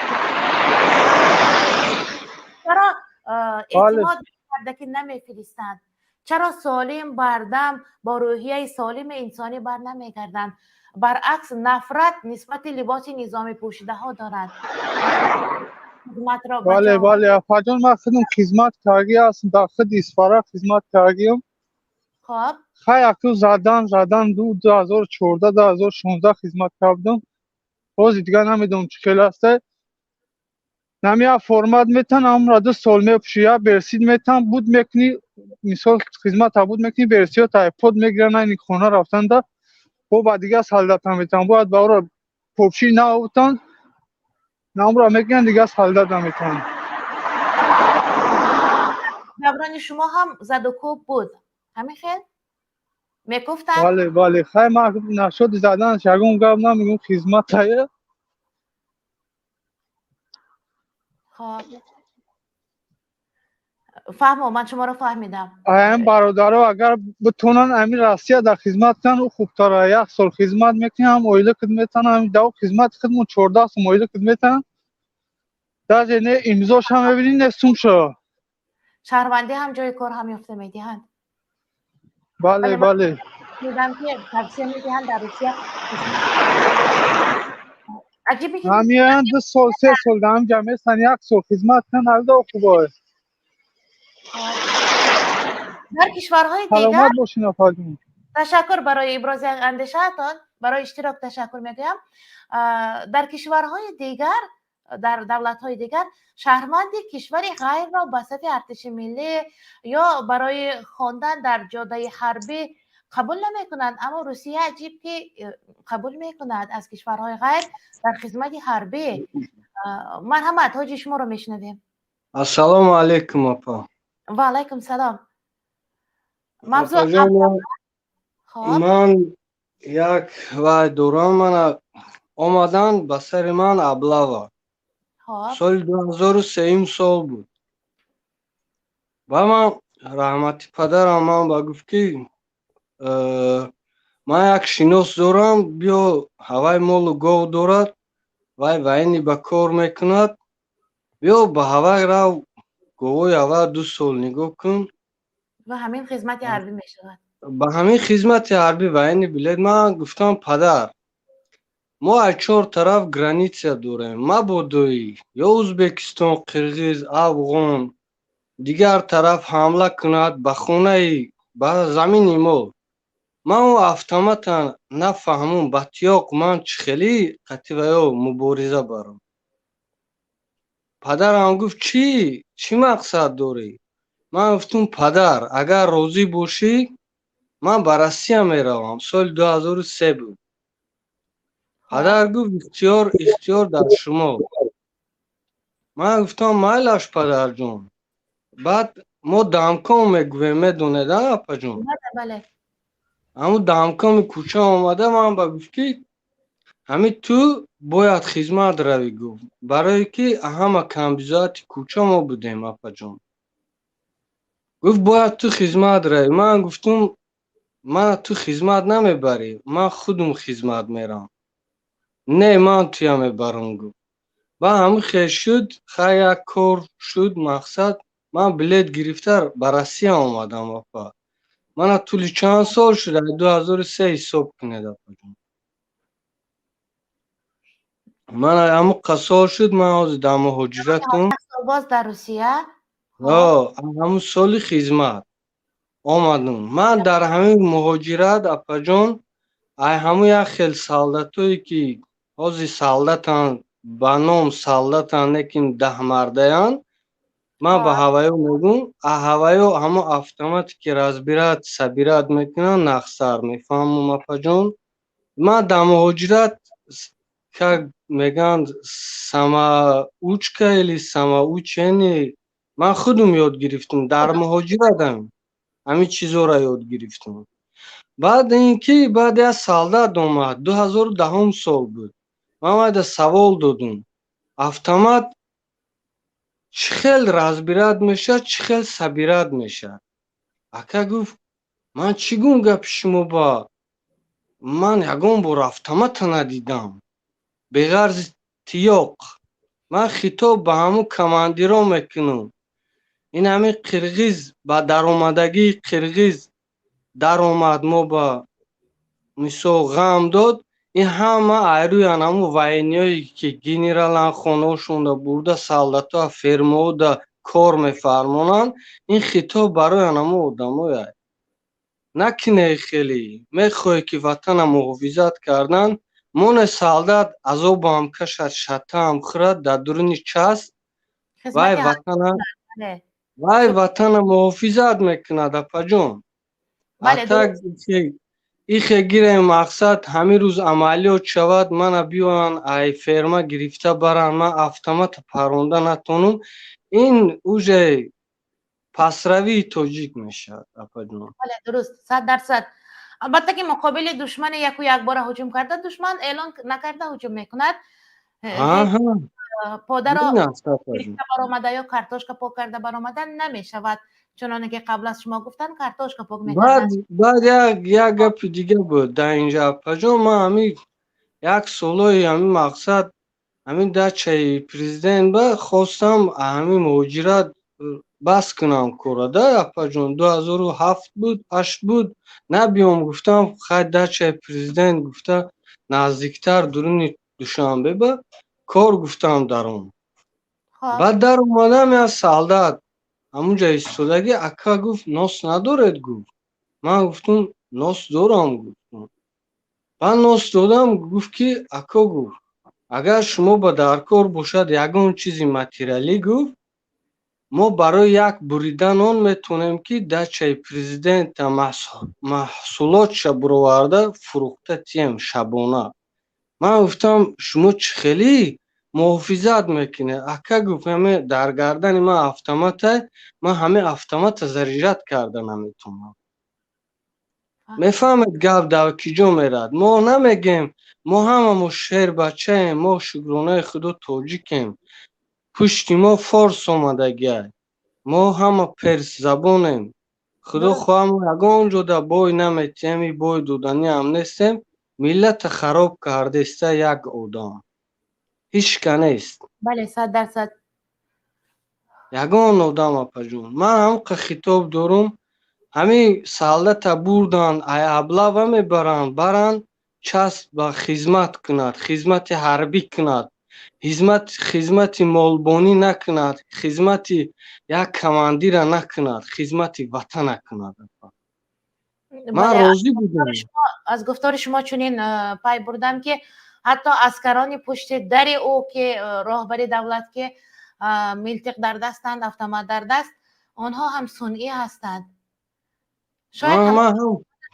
A: چرا اعتماد کرده که نمی فرستند؟ چرا سالم بردم با روحیه سالم انسانی بر نمی گردند؟ برعکس نفرت نسبت لباس نظامی پوشیده ها دارند.
H: بله افاجان ما خودم خدمت کردیم، در خود اسفاره خدمت کردیم.
A: خب
H: خیلی زدن 2014 2016 خدمت کردم. باز دیگه نمیدونم چه خیلی هسته. نمی‌ها فرمت میتن امروز 2 سال میپوشیا برسید میتن بود میکنی مثال خدمت بود میکنی برسی و تایپود میگیرن این خونه رفتن ده و بعد دیگه سالدت میتن باید باور پوشی نه اوتن نامرا میگن دیگه سالدت میتن.
A: دوران شما هم زد و کوب بود همین خیل میگفتن
H: بله خیلی ما نشد زدن شگون گفت نمیگم خدمت تایه.
A: خب فهمم من شما رو فهمیدم.
H: این برادرها اگر بتونن امیر راستی در خدمت کنن او خوبتره. 1 سال خدمت میکنم اویله خدمت هم دو خدمت خدمت 14 سال اویله خدمت در نه امضاش هم ببینید نسوم شو.
A: شهروندی هم جای کار هم یافته میدهند.
H: بله
A: میدم که توصیه میدهند در روسیه. عجیبه که
H: همین 2 سال 3 سال هم جمعه سن 1 سال خدمت کن الده خوبه.
A: در کشورهای دیگر
H: سلامت باشین افاجون.
A: تشکر برای ابراز اندیشه‌تان، برای اشتراک تشکر میگویم. در کشورهای دیگر، در دولت‌های دیگر شهروند کشور غیر را به صف ارتش ملی یا برای خواندن در جاده حربی قبول نمی‌کنند، اما روسیه عجیب که قبول می‌کند از کشورهای غیر در خدمت حربی. مرحمت حاجی شما رو میشنویم.
I: السلام علیکم اپا.
A: و علیکم سلام. موضوع
I: اپا جان
A: خب
I: من یک و دوران من آمدن به سر من ابلاوا
A: خب
I: سال 2003 سال بود و من رحمتی پدرم من با گفت که من یک شناس دارم بیا هوای مال گاو دارد وای با کار میکند بیا به هوای رو گاوی هوا 2 سال نگاه کن
A: و همین خدمت حربی می شود.
I: به همین خدمت حربی وینی بلد. من گفتم پدر ما از 4 طرف گرانیتسیا داریم مبودایی یا ازبکستان قرغیز افغان دیگر طرف حمله کند به خونه به زمین ما من او автомата نفهمم با تیاق من چخیلی قطیوه مبارزه برم. پدرم گفت چی مقصد داری؟ من گفتم پدر اگر راضی باشی من به روسیه میروم. سال 2003 بود. پدر گفت اختیار در شما. من گفتم مایلش پدر جون. بعد ما دامکام میگویم میدونید اپا جون.
A: بله.
I: اما دامکام کوچه آمده من با گفت که همین تو باید خدمت روی گفت برای که همه کمبیزات کوچه ما بودیم اپا جون. گفت باید تو خدمت روی. من گفتم من تو خدمت نمیبری من خودم خدمت میرم. نه من توی میبرم گفت. و همین خیلی شد خیلی یک کار شد مقصد من بلیت گرفتر به روسیه آمدم اپا. من طول چند سال شده 2003 حساب کنید اپا جون. من همون قصال شد من از دم حجرتم
A: باز در روسیه
I: همون سال خدمت آمدم. من در همین مهاجرت اپا جون همون یک خیلی سالدتایی که حاضی سالدتان به نام سالدتان لیکن 10 مردهان من به هوایو میگم هوایو همون автомат که разбират sabират میکنن نخسر میفهمم اپا جون. من در مهاجرت که میگن самоучка или самоучение من خودم یاد گرفتم در مهاجرتم همین چیزا را یاد گرفتم. بعد اینکه بعد از سالدت اومد 2010 سال بود من سوال دادم автомат چه خیلی разбират میشه چه خیلی sabират میشه. اکا گفت من چیگون گپ شما با من یگان بار автомат ندیدم بغرض تیاق. من خطاب به همون کماندیرا میکنم این همین قرغیز با در آمدگی قرغیز در آمد ما با مثال غم داد این همه ایروی همون وینایی که گنرالان خانهاشون برده سالدتا فرما دا کار میفرمانن این خطاب برای همون آدم های накине хеле мехоҳе ки ватана муҳофизат кардан моне солдат азобам кашад шатаам хӯрад дар дуруни част вай
A: خدمت
I: ватана
A: بله
I: вай ватана муҳофизат мекунад апаҷон
A: بله
I: атак
A: درست
I: ихе гирем мақсад ҳамин рӯз амалиёт шавад мана биёян ай ферма гирифта баранд ман автомата паронда натонум ин уже пасравии тоҷик мешавад апаҷон
A: بله درست 100% البته که مقابل دشمن یک و یک بار هجوم کرده دشمن اعلان نکرده هجوم میکند هیچ
I: ҳа
A: پوده
I: ин
A: را
I: аст апаҷон
A: گرفته برآمده یا کارتوشکا پاک کرده برآمده نمیشود چنانه که قبل از شما گفتن کارتوشکا پاک میکردن
I: баъд як гапи дига буд дар инҷа апаҷон ман ҳамин як солҳои ҳамин мақсад ҳамин дачаи президент ба хостам ҳамин муҳоҷират бас кунам кора да апаҷон 2007 буд 8 буд набиём гуфтам хай дачаи президент гуфта наздиктар дуруни душанбе ба кор гуфтам даром
A: خب
I: баъд даромадам як солдат ҳамунҷа истодаги ака гуфт нос надоред гуфт ман гуфтум нос дорам гуфтум баъд нос додам гуфт ки ака гуфт агар шумо ба даркор бошад ягон чизи материалӣ гуфт мо барои як бурида нон метавонем ки дачаи президента маҳсулотша буроварда фурӯхта тием шабона ман гуфтам шумо чӣ хеле муҳофизат мекунед ака гуфт ҳаме дар гардани ман автомата ман ҳамин автомата зарижат карда наметавонам мефаҳмед гап дар киҷо мерад мо намегем мо ҳамамо шербачаем мо шукронаи худо тоҷикем пушти мо форс омадагиай мо ҳама персзабонем худо хоҳа мо ягон ҷода бой наметиҳем и бой доданиам нестем миллата хароб кардеста як одам ҳичка нест
A: بله 100%
I: ягон одам апаҷон ман ҳамқа хитоб дорум ҳамин солдата бурдан ай аблава мебаранд баранд част ба хизмат кунад хизмати ҳарбӣ кунад хизмати молбонӣ накунад хизмати як командира накунад хизмати ватана кунад ман
A: بله
I: розӣ будам
A: از گفتار شما چنین پای بردم که حتی اسکران پشت در او که راهبر دولت که میلتق در دستند автомат در دست آنها هم صنعی هستند شاید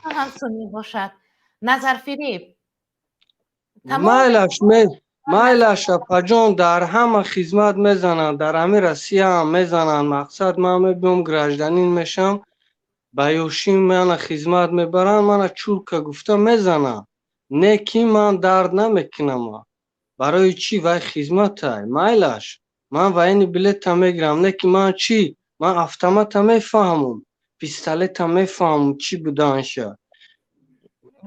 A: هم صنعی باشد نظر فریب
I: майлаш апаҷон дар ҳама хизмат мезананд дар ҳамин россия ҳам мезананд мақсад ман мебиём гражданин мешам ба ёшим мана хизмат мебаранд мана чурка гуфта мезананд не ки ман дард намекунам барои чӣ вай хизматай майлаш ман вайни билета мегирам не ки ман чӣ ман автомата мефаҳмум пистолета мефаҳмум чӣ буданша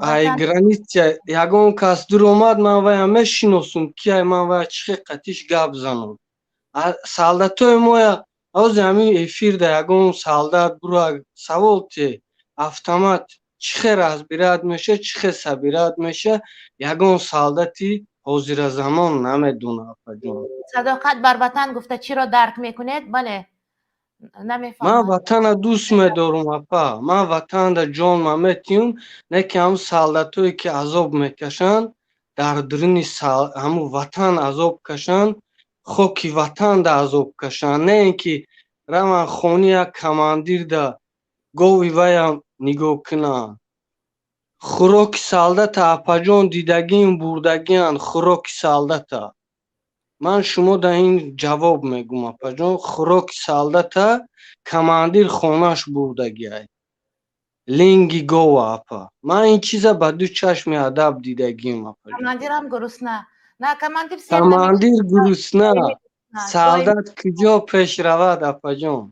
I: ай граница ягон кас дур омад ман ваям мешиносум кияй ман вай чӣ хеқатиш гап занам солдатои моя ҳозир ҳамин эфирда ягон солдат бура савол те автомат чӣ хел разбират меша чӣ хел сабират меша ягон солдати ҳозиразамон намедонад апаҷон
A: صداقت بر وطن گفته چی را درک میکنید بله
I: ман
A: نمیفهمم
I: ватана дӯст медорум апа ман ватанда ҷонма метиҳум не ки ҳамун солдатое ки азоб мекашанд дар дуруни ҳамун ватан азоб кашанд хоки ватанда азоб кашанд не ин ки раванд хони як командирда гови ваям нигоҳ кунанд хӯроки солдата апаҷон дидагиам бурдагианд хӯроки солдата ман шумо дар ин ҷавоб мегӯм апаҷон хӯроки солдата командир хонаш бурдагиай ленги гова апа ман ин чиза ба ду чашми адаб дидагиам апаҷон
A: командир هم گرسنه نه командир
I: командир гурусна солдат куҷо пеш равад апаҷон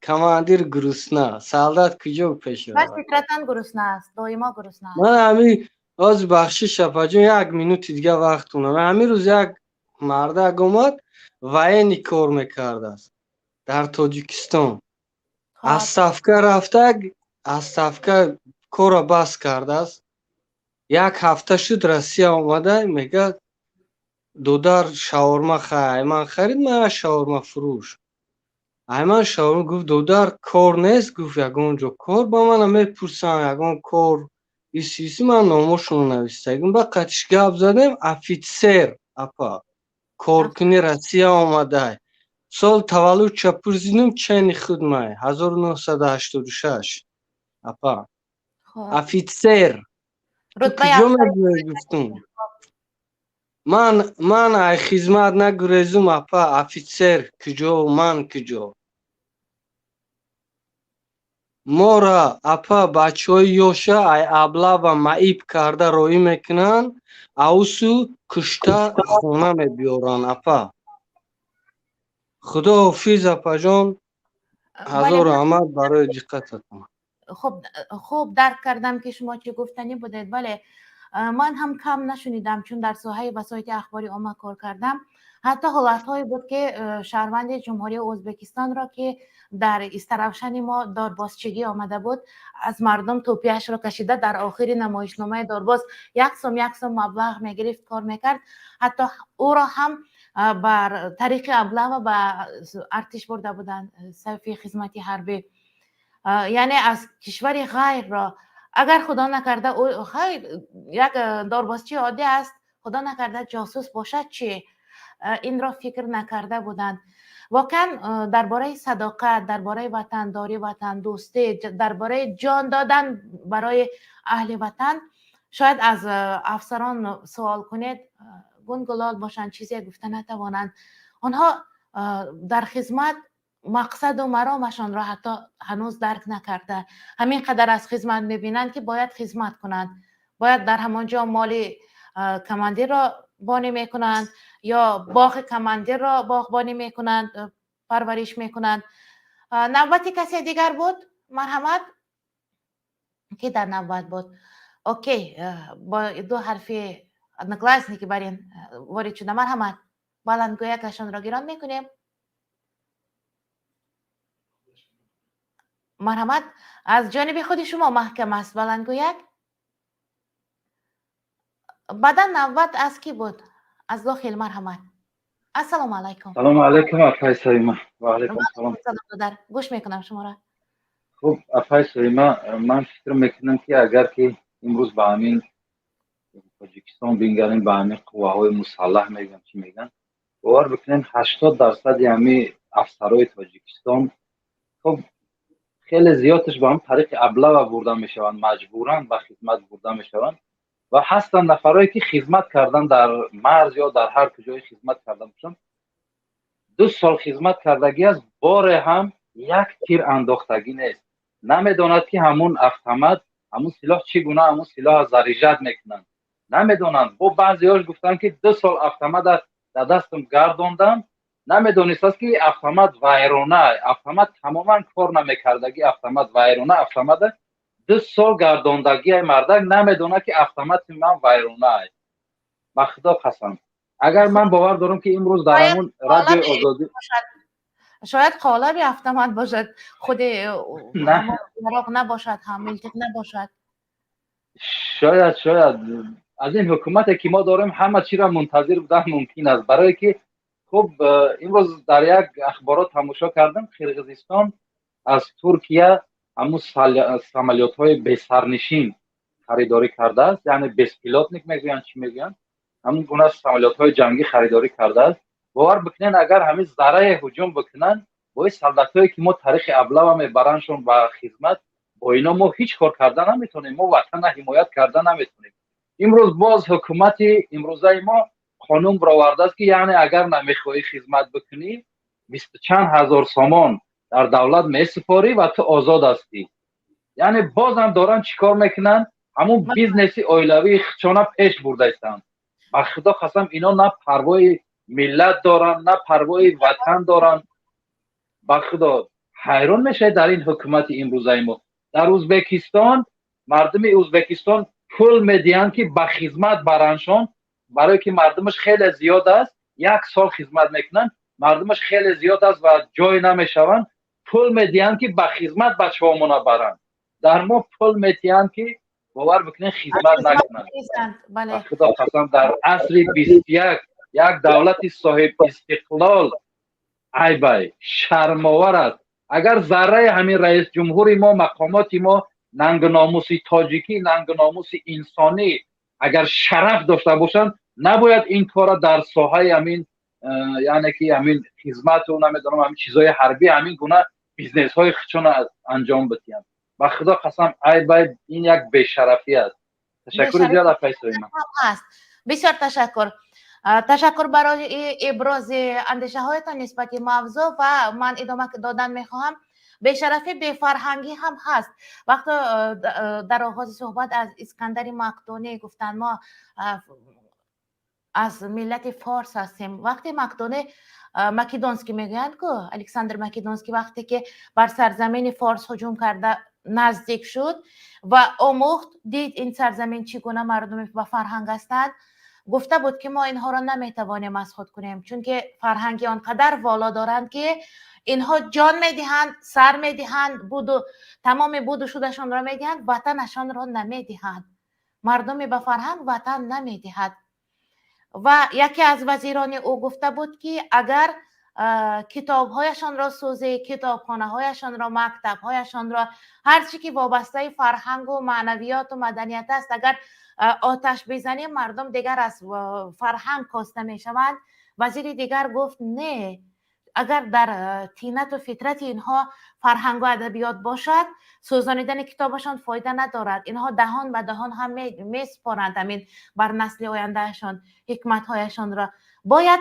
I: командир гурусна солдат куҷо пеш
A: بس
I: равад
A: فطرتاً گرسنه است دائما گرسنه است
I: ман ҳамин ҳозир бахшиш апаҷон як минути дига вақт унам ҳамин рӯз як мардак омад военӣ кор мекардааст дар тоҷикистон аз ставка рафта аз ставка кора бас кардааст як ҳафта шуд россия омада мегӯяд додар шаворма хай ман харид ман шавормафурӯш من شاورم گفت دودار کار نیست. گفت یگان جا کار با من میپرسن یگان کار ایسی من نامشون نوشته گم با قطش گپ زدیم افیتسر اپا کارکنی روسیه آمده سال تولد چه پرسیدم چنی خدمه 1986 اپا
A: خب
I: افیتسر تو
A: رتبه
I: کجا
A: افسر
I: میگوی گفتم من ای خدمت نگریزم اپا افیتسر کجا من کجا مора апа бачаҳои ёша ай абла ва маиб карда роӣ мекунанд авсу кушта хона мебиёранд апа худо ҳофиз апаҷон
A: بله
I: ҳазору ҳамад барои диққататон
A: خوب درک کردم که شما چی گفتنی بودید. بله من هم کم نشنیدم چون در ساحه وسایط اخباری عامه کار کردم. حتی حالتهایی بود که شهروند جمهوری ازبکستان را که در استرافشن ما داربازچگی آمده بود از مردم توپیش را کشیده در آخر نمایشنامه دارباز یک سوم مبلغ میگرفت کار میکرد. حتی او را هم بر طریق ابله و به ارتش برده بودند صفی خدمتی حربی. یعنی از کشور غیر را اگر خدا نکرده او خیر یک داربازچی عادی است خدا نکرده جاسوس باشد چی این را فکر نکرده بودند. واقعا درباره صداقت، درباره وطنداری، وطن دوستی، درباره جان دادن برای اهل وطن شاید از افسران سوال کنید گنگلال باشند چیزی گفته نتوانند. آنها در خدمت مقصد و مرامشان را حتی هنوز درک نکرده همین قدر از خدمت میبینند که باید خدمت کنند، باید در همانجا مال کماندیر را بانی میکنند یا باغ کماندیر را باغبانی میکنند، پرورش میکنند. نوبت کسی دیگر بود؟ مرحمت کی در نوبت بود؟ اوکی با دو حرفی نکلاسنی که برین وارد شده. مرحمت بلندگویه کشان را گیران میکنیم. مرحمت از جانب خود شما محکم است بلندگویک. بعدا نوبت از کی بود؟ از داخل. مرحمت. السلام علیکم.
J: سلام علیکم افای سایما. و علیکم سلام.
A: سلام گوش میکنم شما را.
J: خب افای سایما من فکر میکنم که اگر که امروز با همین تاجیکستان بینگرین با همین قواهای مسلح میگن چی میگن باور بکنین 80% همین افسرهای تاجیکستان خب خیلی زیادش با هم طریق ابله برده میشوند، مجبورن به خدمت برده میشوند و هستن نفرایی که خدمت کردن در مرز یا در هر کجای خدمت کردن باشن 2 سال خدمت کردگی از بار هم یک تیر انداختگی نیست. نمیداند که همون автомат همون سلاح چگونه همون سلاح زریجت میکنن نمیدونن. با بعضی هاش گفتن که 2 سال автомат در دستم گرداندم نمیدونست است که автомат ویرانه автомат تماما کار نمیکردگی автомат ویرانه автомат 2 سال گرداندگی مردک نمیدونه که автомат من ویرانه است. به خدا قسم اگر من باور دارم که امروز در همون رادیو آزادی
A: شاید قالب автомат باشد خود عراق نباشد هم ملتق نباشد.
J: شاید از این حکومتی که ما داریم همه چی را منتظر بودن ممکن است برای که خب امروز در یک اخبارات تماشا کردم قرقیزستان از ترکیه همون سامالیات های بی سرنشین خریداری کرده است. یعنی بیس پیلوتنیک میگوین چی میگوین همون گونه سامالیات های جنگی خریداری کرده است. باور بکنین اگر همین ذره هجوم بکنن با این سلطهایی که ما تاریخ ابله و میبرنشون به خدمت با اینا ما هیچ کار کردن نمیتونیم، ما وطن حمایت کردن نمیتونیم. امروز باز حکومت امروزه ما قانون برآورده است که یعنی اگر نمیخوای خدمت بکنی 20 چند هزار سامان در دولت میسپاری و تو آزاد هستی. یعنی باز هم دارن چیکار میکنن همون بیزنسی اویلوی خچانه پیش برده استن. به خدا قسم اینا نه پروای ملت دارن نه پروای وطن دارن. به خدا حیران میشه در این حکومت امروزه ما. در ازبکستان مردم ازبکستان پول میدین که به خدمت برنشان برای که مردمش خیلی زیاد است 1 سال خدمت میکنن مردمش خیلی زیاد است و جای نمیشوند پول میدین که به خدمت بچه‌هامون برن. در ما پول میدین که باور بکنین خدمت نکنن.
A: بله.
J: خدا قسم در عصر 21 یک دولت صاحب استقلال ای بای شرم‌آور است. اگر ذره همین رئیس جمهور ما، مقامات ما ننگ و ناموس تاجیکی، ننگ و ناموس انسانی اگر شرف داشته باشند، نباید این کار در ساحه همین یعنی که همین خدمت و نمیدونم همین چیزای حربی همین گونه بیزنس های خودشون انجام بدن. با خدا قسم ای بای این یک بی‌شرفی است. تشکر زیاد از پیسوی من
A: هست. بسیار تشکر. تشکر برای ابراز اندیشه هایتان نسبت موضوع و من ادامه دادن میخواهم. بی‌شرفی بی‌فرهنگی هم هست. وقتی در آغاز صحبت از اسکندر مقدونی گفتن ما از ملت فارس هستیم، وقتی مکدونسکی میگن که الکساندر مکدونسکی وقتی که بر سرزمین فارس هجوم کرده نزدیک شد و آموخت، دید این سرزمین چگونه مردم با فرهنگ هستند، گفته بود که ما اینها را نمیتوانیم از خود کنیم، چون که فرهنگی آنقدر والا دارند که اینها جان میدهند، سر میدهند، تمام بود شدشان را میدهند، وطنشان را نمیدهند. مردم با فرهنگ وطن نمیدهد. و یکی از وزیران او گفته بود که اگر کتابهایشان را سوزه، کتابخانه هایشان را، مکتب هایشان را، هر چی که وابسته فرهنگ و معنویات و مدنیت است اگر آتش بزنیم مردم دیگر از فرهنگ کاسته می شوند. وزیر دیگر گفت نه، اگر در طینت و فطرت اینها فرهنگ و ادبیات باشد سوزانیدن کتابشان فایده ندارد. اینها دهان به دهان هم میسپارند همین بر نسل آیندهشان حکمت هایشان را. باید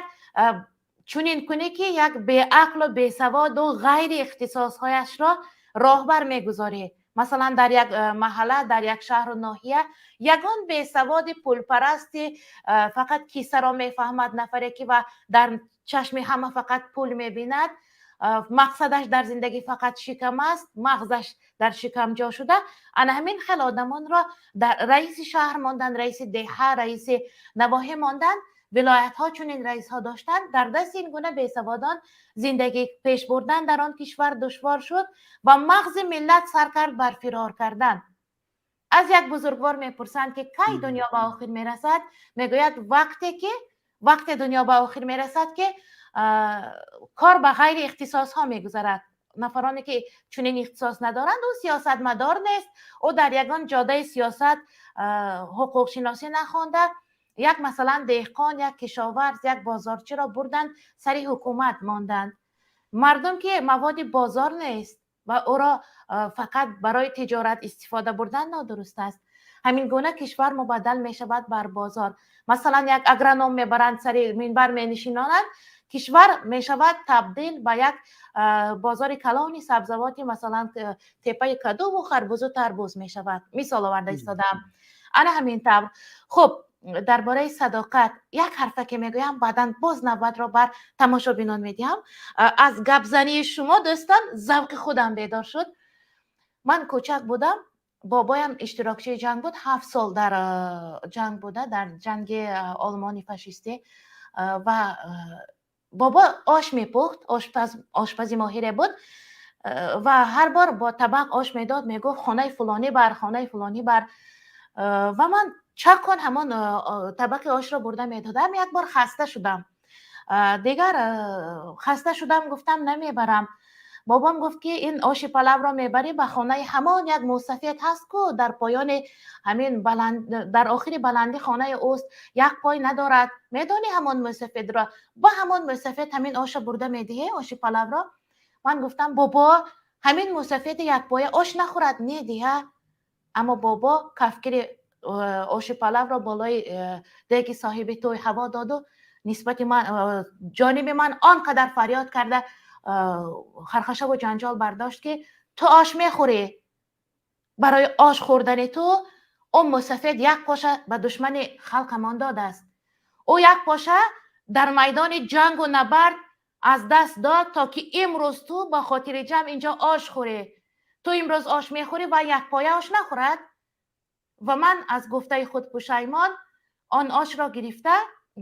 A: چنین کنی که یک بی عقل و بی سواد و غیر اختصاص هایش را راهبر میگذاره. مثلا در یک محله، در یک شهر و ناحیه یگان بی سواد پول پرستی فقط کیسه را میفهمد، نفری که و در چشم همه فقط پول میبیند، مقصدش در زندگی فقط شکم است، مغزش در شکم جا شده. انا همین خیل آدمان را در رئیس شهر ماندن، رئیس دهه، رئیس نواحی ماندن. ولایت ها چون این رئیس ها داشتن، در دست این گونه بیسوادان زندگی پیش بردن در آن کشور دشوار شد و مغز ملت سر کرد بر فرار کردن. از یک بزرگوار میپرسند که کی دنیا به آخر میرسد؟ میگوید وقت دنیا به آخر میرسد که کار به غیر اختصاص ها میگذرد. نفرانی که چنین اختصاص ندارند او سیاست مدار نیست، او در یگان جاده سیاست حقوق شناسی نخوانده. یک مثلا دهقان، یک کشاورز، یک بازارچی را بردن سر حکومت ماندند. مردم که مواد بازار نیست و او را فقط برای تجارت استفاده بردن نادرست است. همین گونه کشور مبدل می شود بر بازار. مثلا یک اگرونوم میبرند سر منبر می نشینانند، کشور می شود تبدیل به یک بازار کلان سبزواتی، مثلا تپه کدو و خربوز و تربوز می شود. مثال آورده ایستادم. انا همین طور. خب درباره صداقت یک حرفه که میگویم بعداً باز نوبت را بر تماشابینان میدیم. از گپ زنی شما دوستان ذوق خودم بیدار شد. من کوچک بودم، بابایم اشتراکچی جنگ بود، 7 سال در جنگ بوده، در جنگ آلمانی فاشیستی. و بابا آش میپخت، آشپزی ماهر بود و هر بار با طبق آش میداد، میگفت خانه فلانی بر، خانه فلانی بر. و من چکن همان طبق آش را برده میدادم. یک بار خسته شدم، دیگر خسته شدم، گفتم نمیبرم. بابام گفت که این آش پلو را میبری به خانه همان یک موسفید هست که در پایان همین در آخر بلندی خانه اوست، یک پای ندارد، میدانی همان موسفید را، با همان موسفید همین آش برده میدهی، آش پلو را. من گفتم بابا همین موسفید یک پای آش نخورد، نیدیه. اما بابا کفگیر آش پلو را بالای دیگ صاحب توی هوا داد و نسبت من جانب من آنقدر فریاد کرده، خرخشه و جنجال برداشت که تو آش میخوری، برای آش خوردن تو اون موسفید یک پاشه به دشمن خلقمان داده است. او یک پاشه در میدان جنگ و نبرد از دست داد تا که امروز تو با خاطر جمع اینجا آش خوری. تو امروز آش میخوری و یک پایه آش نخورد. و من از گفته خود پشیمان آن آش را گرفته،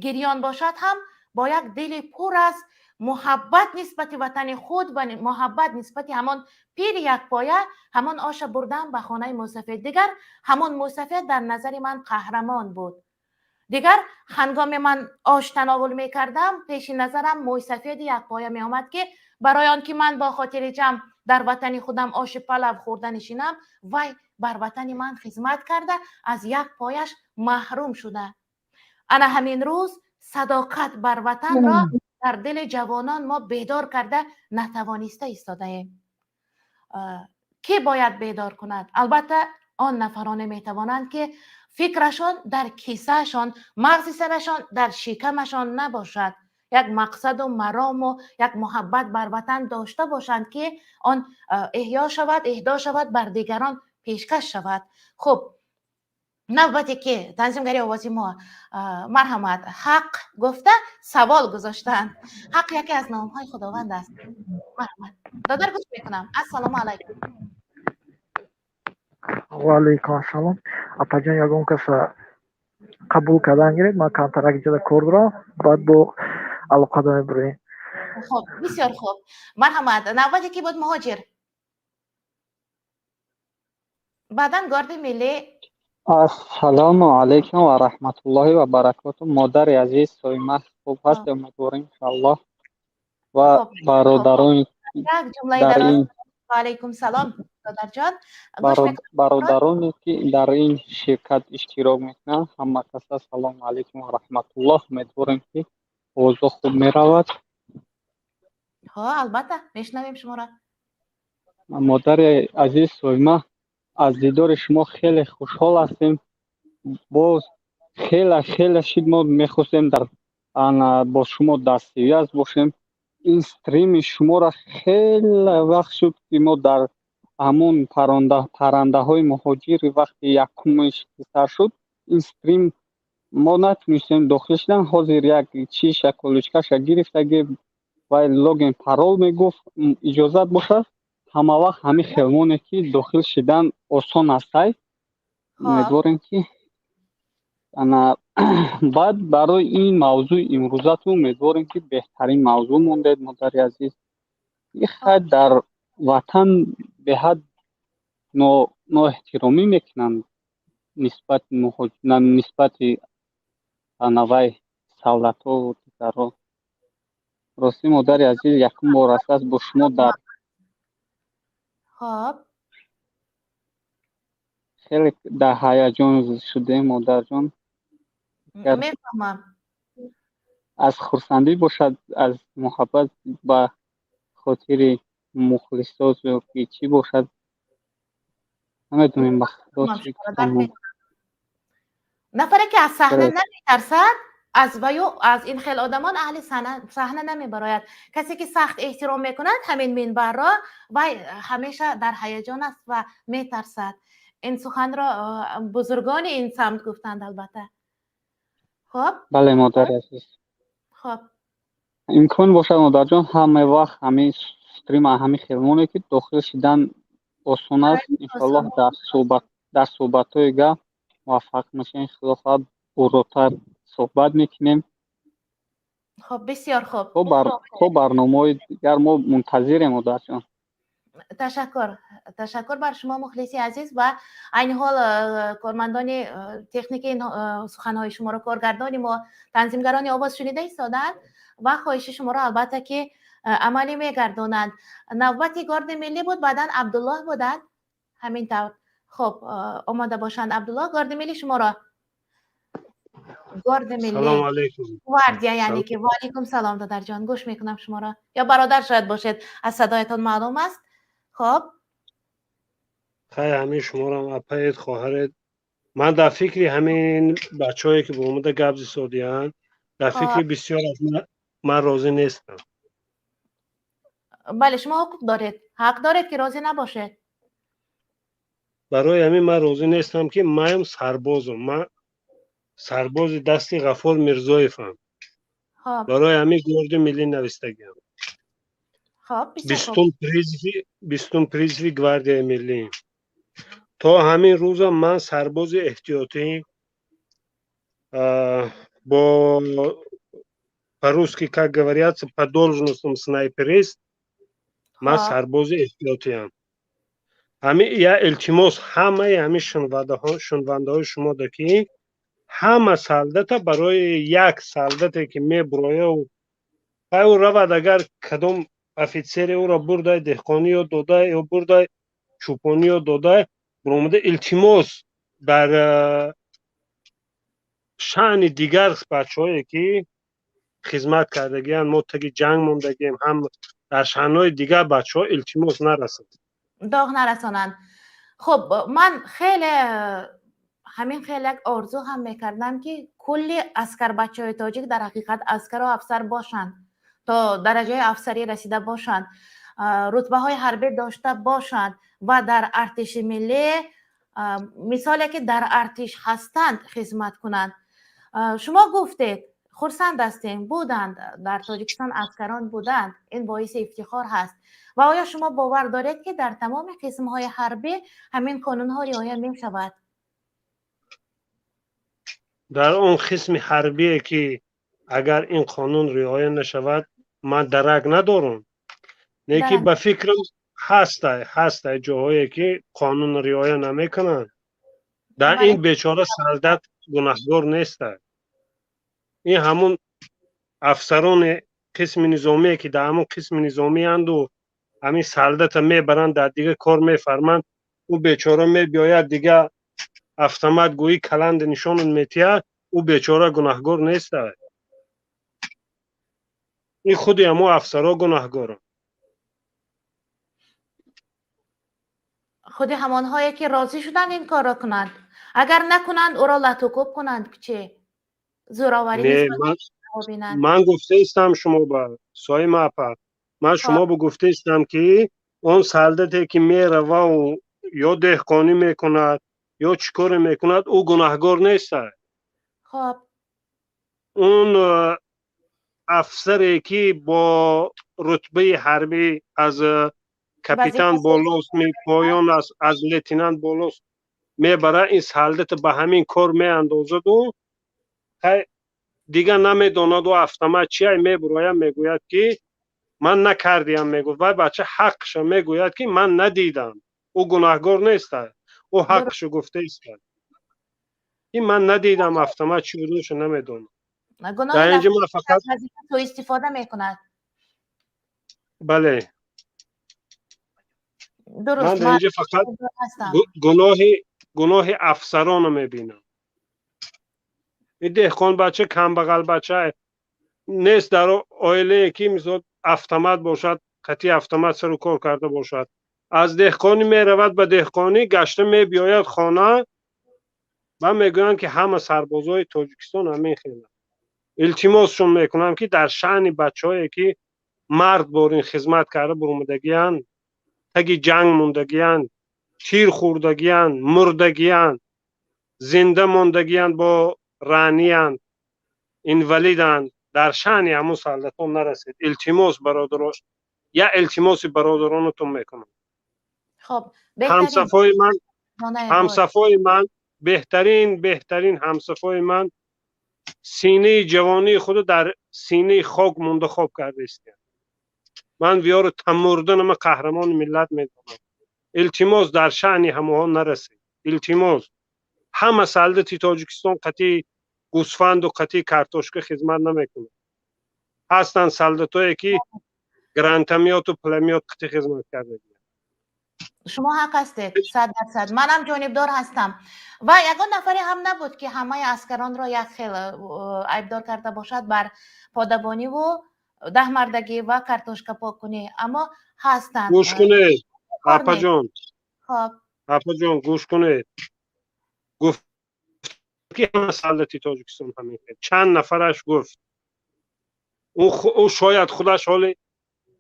A: گریان باشد هم با یک دل پر از محبت نسبت وطن خود و محبت نسبت همان پیر یک پایه، همان آش بردم به خانه موسفید. دیگر همان موسفید در نظر من قهرمان بود. دیگر هنگام من آش تناول میکردم پیش نظرم موی سفید یک پایه می آمد که برای آن که من با خاطر جمع در وطن خودم آش پلو خورده نشینم، وای بر وطن من خدمت کرده از یک پایش محروم شده. انا همین روز صداقت بر وطن را در دل جوانان ما بیدار کرده نتوانسته ایستاده ایم. کی باید بیدار کند؟ البته آن نفران میتوانند که فکرشان در کیسهشان، مغز سرشان در شکمشان نباشد، یک مقصد و مرام و یک محبت بر وطن داشته باشند که آن احیا شود، اهدا شود، بر دیگران پیشکش شود. خب نوبتی که تنظیمگری آوازی ما مرحمت حق گفته سوال گذاشتن. حق یکی از نامهای خداوند است. مرحمت دادر گوش میکنم. السلام علیکم.
K: و علیکم السلام. اپا جان ягон каса қабул кардан гиред ман контракт ҷада кордорам баъд бо алоқа доме бурем.
A: خب بسیار خوب. مرحمت نوبتی که بود مهاجر بعدا گارد ملی.
L: السلام علیکم و رحمت الله و برکاته. مادر عزیز سویمه خوب هست امیدواریم انشاءالله و برادران در این
A: و علیکم سلام دادر جان.
L: برادرانی که در این شرکت اشتراک میکنند همه کسا سلام علیکم و رحمت الله. امیدواریم که اوضاع خوب میرود.
A: ها البته میشنویم شما را.
L: مادر عزیز سویمه از دیدار شما خیلی خوشحال هستیم. باز خیلی شد ما میخواستیم در با شما دستیاز باشیم. این استریم شما را خیلی وقت شد که ما در همون پرنده های مهاجر وقتی یکمش سر شد این استریم ما نتونستیم داخل شدن. حاضر یک چی شکلوچکش گرفته و لوگین پارول میگفت اجازت باشه همه وقت همین خیلمونه که داخل شدن آسان است. امیدواریم که بعد برای این موضوع امروزتون امیدواریم که بهترین موضوع موندید. مادر عزیز یک خد در وطن به حد نااحترامی میکنند نسبت نوای سولت ها و دیگر. راستی مادر عزیز یکم بار است با شما در خیلی در هیجان شده مادر جان.
A: میفهمم.
L: از خرسندی باشد از محبت به خاطر مخلصات و چی باشد نمیدونیم.
A: نفره که از صحنه نمیترسد از این خیل آدمان اهل صحنه نمیبراید. کسی که سخت احترام میکند همین منبر را و همیشه در هیجان است و میترسد. این سخن را بزرگان این سمت گفتند البته. خب
L: بله مادر عزیز.
A: خب
L: امکان باشه مادر جان همه وقت همه استریم همه خیلمونه که داخل شدن آسان است. انشالله در صحبت های گه موفق میشین. خلاصه براتر صحبت میکنیم.
A: خب بسیار خوب.
L: خب برنامه های دیگر ما منتظریم مادر جان.
A: تشکر بر شما مخلصی عزیز و این حال کارمندان تکنیک این سخنهای شما را کارگردانی ما تنظیمگران آواز شنیده ایستادند و خواهش شما را البته که عملی میگردانند. نوبت گارد ملی بود بعدا عبدالله بودند همین طور. خب آماده باشند عبدالله. گارد ملی شما را. گارد ملی
M: سلام علیکم.
A: واردیا یعنی که و علیکم سلام دادر جان. گوش میکنم شما را. یا برادر شاید باشید از صدایتان معلوم است. خب
M: خیلی همین شما را اپایت خواهرت. من در فکر همین بچه هایی که به اومده گبز سعودیان در فکر بسیار از من راضی نیستم.
A: بله شما حق دارید که راضی نباشید.
M: برای همین من راضی نیستم که من سربازم. من سرباز دستی غفور میرزایفم. برای همین گارد ملی نوستگیم. بیستم پریزوی گواردیای ملی. تا همین روزا من سرباز احتیاطی با по-русски как говорится по должностным снайперист. من سرباز احتیاطی ام. همین یا التماس همه همین شنونده های شما دکی همه سالدت برای یک سالدتی که میبرویه و او رود اگر کدام افیسر او را برده دهقانی یا داده یا برده چوپانی یا داده برآمده التماس در شأن دیگر بچه‌هایی که خدمت کردگیان ما تگی جنگ موندگیم هم در شأن‌های دیگر بچه‌ها التماس نرسند
A: داغ نرسانند. خب من خیلی همین خیلی آرزو هم میکردم که کلی اسکر بچه های تاجیک در حقیقت اسکر و افسر باشند، تا درجه افسری رسیده باشند، رتبه های حربی داشته باشند و در ارتش ملی مثالی که در ارتش هستند خدمت کنند. شما گفتید خرسند هستیم، بودند در تاجیکستان اسکران بودند، این باعث افتخار هست. و آیا شما باور دارید که در تمام قسم های حربی همین قانون ها رعایت می شود؟
M: در اون قسم حربی که اگر این قانون رعایت نشود من درک ندارم، لیکن به فکرم هست جاهایی که قانون رعایت نمیکنند. در این بیچاره سالدت گناهکار نیست. این همون افسران قسم نظامی که در همون قسم نظامی اند و همین سالدت میبرند در دیگه کار میفرمند، او بیچاره میبیاید دیگه автомат گویی کلند نشان میتیه، او بیچاره گناهکار نیست. این خود همو افسرها گناهکارند.
A: خود همانهایی که راضی شدن این کار را کنند، اگر نکنند او را لطوکوب کنند چه زوراوری نیست.
M: من گفته استم شما با سای ماپا من شما با گفته استم که اون سالدتی که میره و یا دهقانی میکند یا چیکار میکند او گناهکار نیست.
A: خب
M: اون افسری که با رتبه حربی از کاپیتان بالاست می پایان از لیتنانت بالاست میبره، این سالدت به همین کار میاندازد و دیگه نمیداند و автомат چیه میبروید میگوید که من نکردیم، میگوید و بچه حقش میگوید که من ندیدم. او گناهکار نیست، او حقش گفته است. این من ندیدم автомат چی بودنش نمیدونم. در اینجا من فقط
A: تو استفاده میکند.
M: بله
A: درست.
M: من در اینجا فقط گناه افسران رو میبینم. این دهقان بچه کم بغل بچه نیست در آیله که مثلا автомат باشد، قطعی автомат سر و کار کرده باشد، از دهقانی میرود به دهقانی گشته میبیاید خانه و میگویند که همه سربازای تاجیکستان همین خیلی التماسشون میکنم که در شأن بچه‌هایی که مرد بارین خدمت کرده برآمدگیان، تگی جنگ موندگیان، تیر خوردگیان، مردگیان، زنده موندگیان با رانیان، اینولیدان، در شأن همون سالدتون نرسید. التماس برادران یا التماس برادرانتون میکنم.
A: خب
M: همصفای من بهترین همصفای من سینه جوانی خود در سینه خاک منتخب کرده است. من ویار تمردن قهرمان ملت میدونم. التماس در شأن همه نرسید. التماس همه سالدت تاجیکستان قطعی گوسفند و قطعی کارتوشک خدمت نمیکنه. هستند سالدتایی که گرانتمیات و پلمیات قطعی خدمت کرده.
A: شما حق هستید 100%. منم جانبدار هستم و یگان نفری هم نبود که همه اسکران را یک خیل عیبدار کرده باشد بر پادبانی و ده مردگی و کارتوشکا پاکنی، اما هستند.
M: گوش کنید اپا جان،
A: خب
M: اپا جان گوش کنید. گفت که همه سالدتی تاجیکستان همین چند نفرش گفت او شاید خودش حال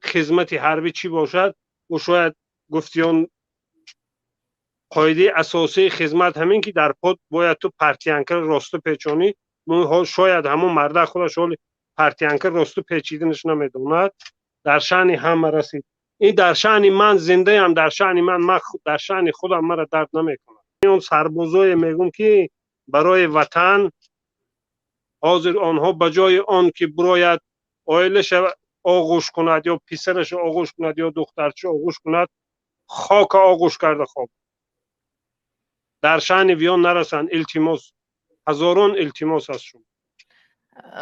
M: خدمت حربی چی باشد، او شاید گفتیان قاعده اساسی خدمت همین که در پاد باید تو پرتیانکر راستو پیچانی، شاید همون مرده خودش حال پرتیانکر راستو پیچیدنش نمیدوند. در شأن همه رسید. این در شأن من زنده هم، در شأن من در شأن خودم مرا درد نمیکنه. اون سربازای میگم که برای وطن حاضر آنها بجای آن که براید آیلش آغوش کند یا پسرش آغوش کند یا دخترش آغوش کند، خاک آغوش کرده خواب. در شأن ویان نرسند. التماس هزاران التماس از شما.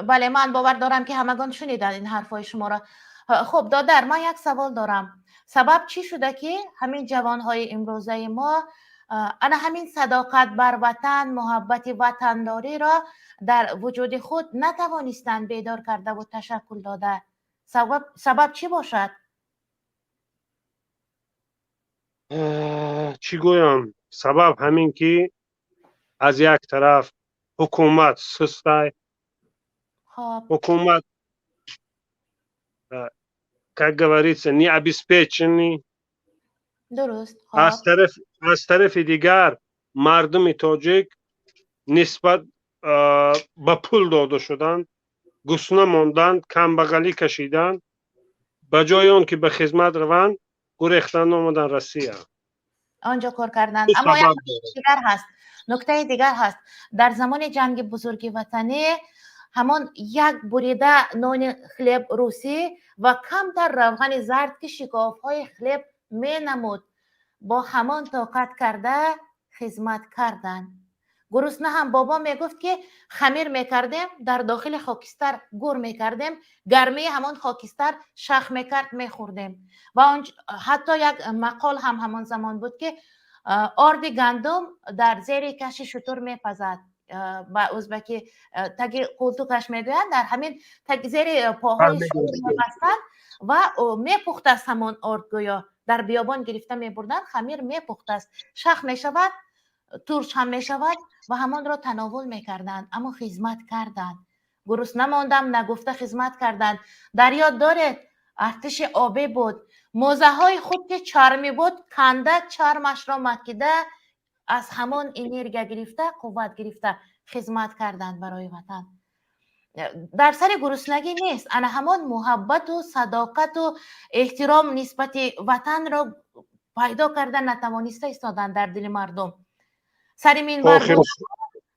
A: بله من باور دارم که همگان شنیدن این حرفای شما را. خب دادر، من یک سوال دارم. سبب چی شده که همین جوانهای امروزه ما انا همین صداقت بر وطن، محبت وطنداری را در وجود خود نتوانستند بیدار کرده و تشکل داده؟ سبب چی باشد؟
M: چی گویم؟ سبب همین که از یک طرف حکومت سسته، حکومت как говорится не обеспеченный.
A: درست.
M: از طرف دیگر مردم تاجیک نسبت به پول داده شدند، گسنه ماندند، کمبغلی کشیدند، به جای آن که به خدمت روند گریختند آمدن روسیه.
A: آنجا کار کردند. اما یک نکته دیگر هست. در زمان جنگ بزرگ وطنی همان یک بریده نان خلب روسی و کمتر روغن زرد که شکاف های خلب می نمود با همان طاقت کرده خدمت کردند. گرسنه هم بابا می گفت که خمیر می کردیم، در داخل خاکستر گور می کردیم، گرمی همان خاکستر شخ می کرد می خوردیم. و حتی یک مقال هم همان زمان بود که آرد گندم در زیر کش شتر می پزد. با ازبکی تگ قلتوکش میگویند در همین تگ زیر پاهای شتر میبستند و میپخت است همان آرد، گویا در بیابان گرفته میبردند، خمیر میپخت است، شخ میشود، ترش هم میشود و همان را تناول میکردند. اما خدمت کردند، گرسنه نماندم نگفته خدمت کردند. در یاد دارید ارتش آبی بود، موزه های خود که چرمی بود کنده چرمش را مکیده از همان انرژی گرفته قوت گرفته خدمت کردند برای وطن. در سر گرسنگی نیست، انا همان محبت و صداقت و احترام نسبت وطن را پیدا کردن نتوانسته ایستادن در دل مردم.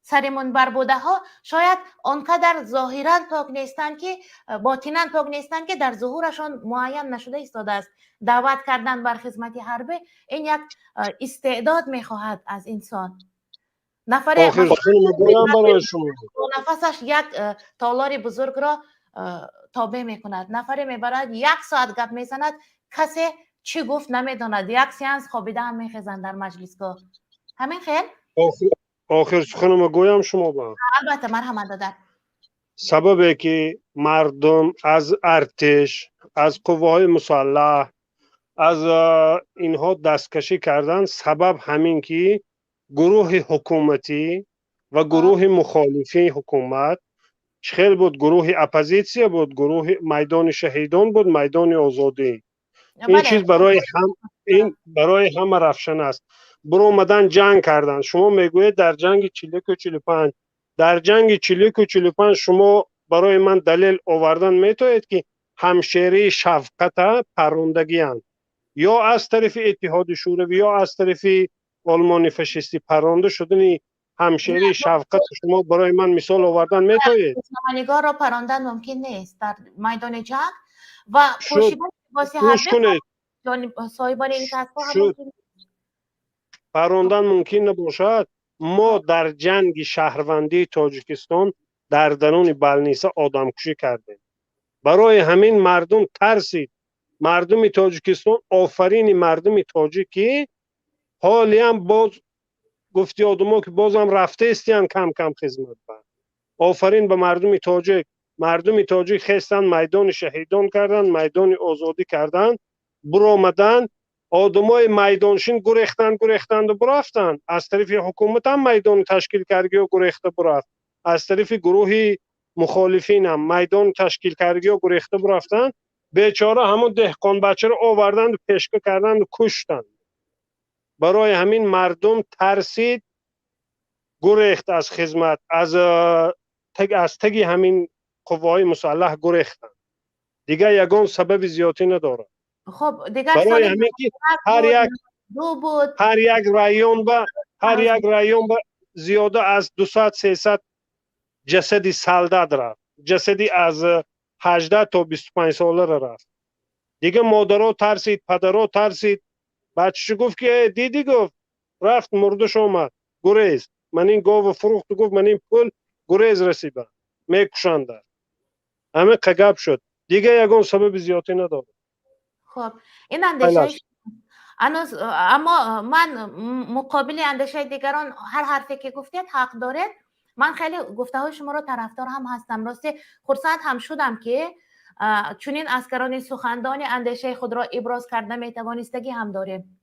A: سرمون بربوده ها شاید آنقدر ظاهرا پاک نیستند که باطنا پاک نیستند که در ظهورشان معین نشده ایستاده است. دعوت کردن بر خدمت حربه این یک استعداد میخواهد از انسان. نفر نفسش یک تالار بزرگ را تابع میکند، نفر میبرد یک ساعت گپ میزند، کسی چی گفت نمیداند، یک سیانس خوابیده هم میخیزند در مجلسگاه. همین خیل؟
M: آخر سخنم گویم شما با
A: البته مرحمت دادر.
M: سببی که مردم از ارتش، از قوای مسلح، از اینها دستکشی کردن، سبب همین که گروه حکومتی و گروه مخالفی حکومت خیلی بود، گروه اپوزیسیا بود، گروه میدان شهیدان بود، میدان آزادی. این چیز برای همه روشن است. برو اومدن جنگ کردن. شما میگوید در جنگ 41 و 45، در جنگ 41 و 45 شما برای من دلیل آوردن میتونید که همشیری شفقت پروندگی هستند، یا از طرف اتحاد شوروی یا از طرف آلمان فاشیستی پرونده شدن همشیری شفقت شما برای من مثال آوردن میتونید؟
A: نگاه را پراندن ممکن نیست در میدان جنگ و پوشیدن لباس حربی صاحبان این کسب‌ها
M: پراندن ممکن نباشد. ما در جنگ شهروندی تاجیکستان در درون بلنیسه آدمکشی کردیم. برای همین مردم ترسید. مردم تاجیکستان، آفرین مردم تاجیکی، حالی هم باز گفتی آدما که بازم رفته استیان کم کم خدمت کرد. آفرین به مردم تاجیک. مردم تاجیک خستن میدان شهیدان کردن، میدان آزادی کردن، برو آمدن آدمای میدانشین گریختند و برفتند. از طرف حکومت هم میدان تشکیل کردگی و گریخته برفت، از طرف گروه مخالفین هم میدان تشکیل کردگی و گریخته برفتند. بیچاره همون دهقان بچه رو آوردند و پیشکه کردند و کشتند. برای همین مردم ترسید، گریخت از خدمت، از تگ همین قوای مسلح گریختند. دیگه یگان سبب زیادی نداره.
A: خب دیگر
M: برای همین که هر یک رایون با زیاده از 200-300 جسدی سالداد رفت، جسدی از 18 تا 25 ساله رفت. دیگه مادرها ترسید، پدرها ترسید. بچه‌ش گفت که دیدی، گفت رفت مردش اومد گریز. من این گاو فروخت و گفت من این پول گریز رسیبه میکشنده همه قگب شد دیگه یگان سبب زیادی نداره.
A: خب این اندیشه اما من مقابل اندیشه دیگران هر حرفی که گفتید حق دارید. من خیلی گفته های شما رو طرفدار هم هستم. راستی خرسند هم شدم که چنین اسکران سخندان اندیشه خود را ابراز کرده میتوانستگی هم داریم.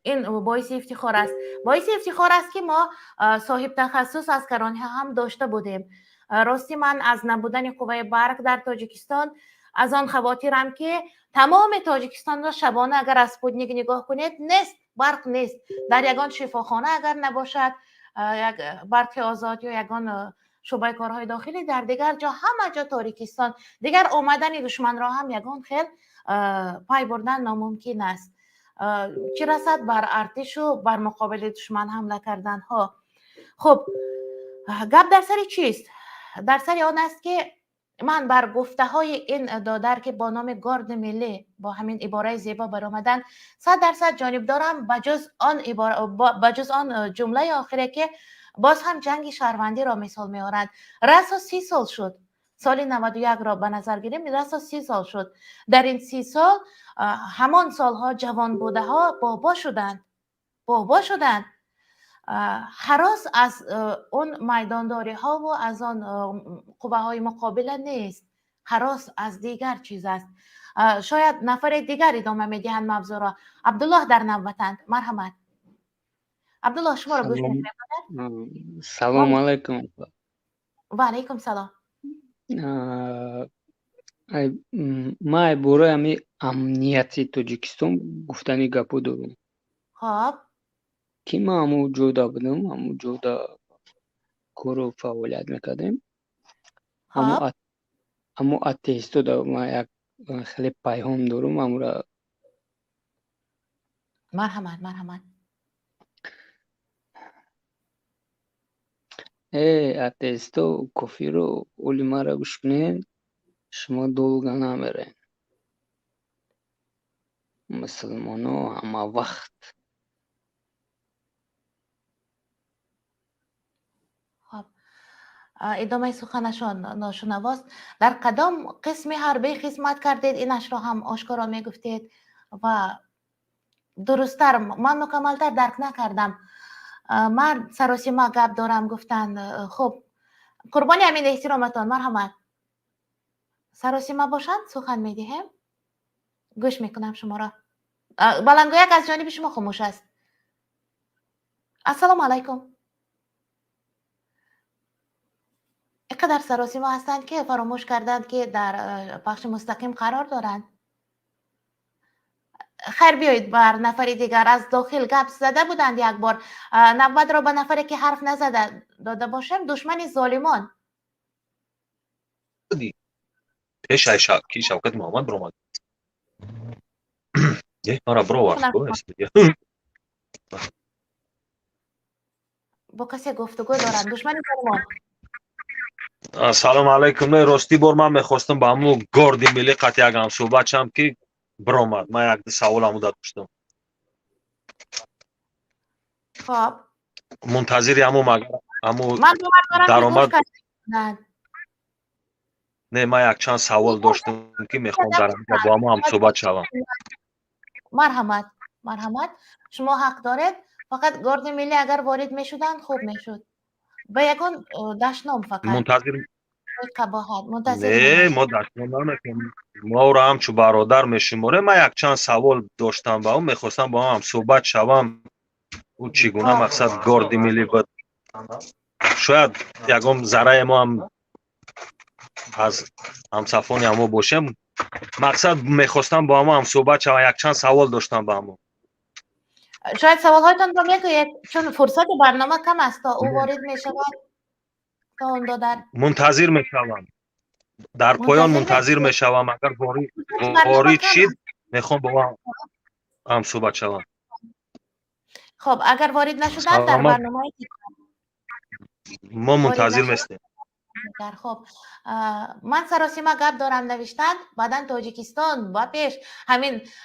A: این باعث افتخار است. باعث افتخار است که ما صاحب تخصص اسکران هم داشته بودیم. راستی من از نبودن قوه برق در تاجیکستان از آن خواطرم که تمام تاجیکستان را شبانه اگر از سپوتنیک نگاه کنید نیست، برق نیست. در یگان شفاخانه اگر نباشد، یک برق آزاد یا یگان شعبه کارهای داخلی، در دیگر جا همه جا تاریکستان. دیگر آمدن دشمن را هم یگان خیل پای بردن ناممکن است. چه رسد بر ارتش و بر مقابل دشمن حمله کردن ها. خب گپ در سر چیست؟ در سر آن است که من بر گفته های این دادر که با نام گارد ملی با همین عباره زیبا برآمدن 100% جانب دارم، بجز آن جمله آخره که باز هم جنگ شهروندی را مثال میارند. رسا 30 سال شد. سال 91 را به نظر گیریم، رسا 30 سال شد. در این 30 سال همان سالها جوان بوده ها بابا شدند. هراس از اون میدانداری ها و از آن قوه های مقابله نیست. هراس از دیگر چیز است. شاید نفر دیگر ادامه میدهند موضوع را. عبدالله در نوبتند. مرحمت. عبدالله شما را گوش میکنم.
L: سلام علیکم.
A: و علیکم سلام.
L: ما برای همی امنیتی تاجیکستان گفتنی گپو دارم.
A: خب
L: که ما همو جودا بودم، همو جودا کارو فعالیت میکردیم. همو اتیستو دارم. ما یک خیلی پیام دارم همو را.
A: مرحمت.
L: اتیستو کافی رو اولی ما را گوش کنین، شما دولگا نمیرین. مسلمان ها همه وقت
A: ادامه سخنشان ناشنواست. در کدام قسم حربی خدمت کردید اینش را هم آشکارا میگفتید و درستتر من مکملتر درک نکردم. من سراسیما گپ دارم گفتن. خب قربانی همین احترامتان. مرحمت. سراسیما باشند سخن میدهیم. گوش میکنم شما را. بلندگویک از جانب شما خاموش است. السلام علیکم. اینقدر سراسیما هستند که فراموش کردند که در پخش مستقیم قرار دارند. خیر بیایید بر نفر دیگر. از داخل گپ زده بودند یک بار. نوبت را به نفری که حرف نزده داده باشم. دشمن ظالمان
N: پیش کی شوکت محمد برآمد. آره برو
A: با کسی گفتگو دارم. دشمن ظالمان.
N: سلام علیکم. راستی بار من میخواستم با همو گاردی ملی قطعی اگم صحبت شم که برآمد. من یک سوال همو داشتم.
A: خب
N: منتظری همو درآمد. نه من یک چند سوال داشتم که میخوام در با همو هم صحبت شوم.
A: مرحمت. شما حق دارید. فقط گارد ملی اگر وارد میشدن خوب میشد. به یکان دشنام فقط
N: منتظر
A: نه
N: ما دشنام نمیکنیم. ما را هم چو برادر میشماره. من یک چند سوال داشتم با هم میخواستم با هم صحبت شوم. او چگونه مقصد گارد ملی بود. شاید یکم ذره ما هم از همصفان ما باشیم. مقصد میخواستم با هم صحبت شوم. یک چند سوال داشتم با هم.
A: شاید سوال هایتان را میگوید چون فرصت برنامه کم است تا او وارد میشود. تا اون دادر
N: منتظر میشوم. در پایان منتظر میشوم. اگر وارد شید میخوام با هم صحبت شوم.
A: خب اگر وارد نشدن در برنامه
N: ما منتظر میستیم.
A: دیگر. خب من سراسیمه گپ دارم نوشتن، بعدا تاجیکستان و پیش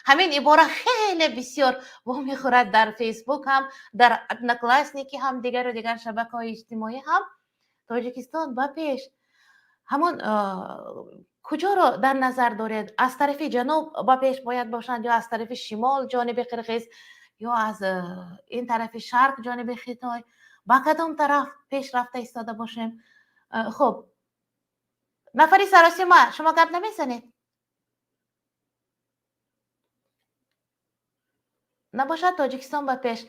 A: همین عباره خیلی بسیار و میخورد در فیسبوک هم، در ادنکلاسنیکی هم، دیگر و دیگر شبکه های اجتماعی هم. تاجیکستان و پیش همون کجا رو در نظر دارید؟ از طرف جنوب با پیش باید باشند یا از طرف شمال جانب قرقیز یا از این طرف شرق جانب خیتای؟ با کدام طرف پیش رفته ایستاده باشیم؟ خب نفری سراسیمه شما گپ نمیزنید؟ نباشد تاجیکستان با پیش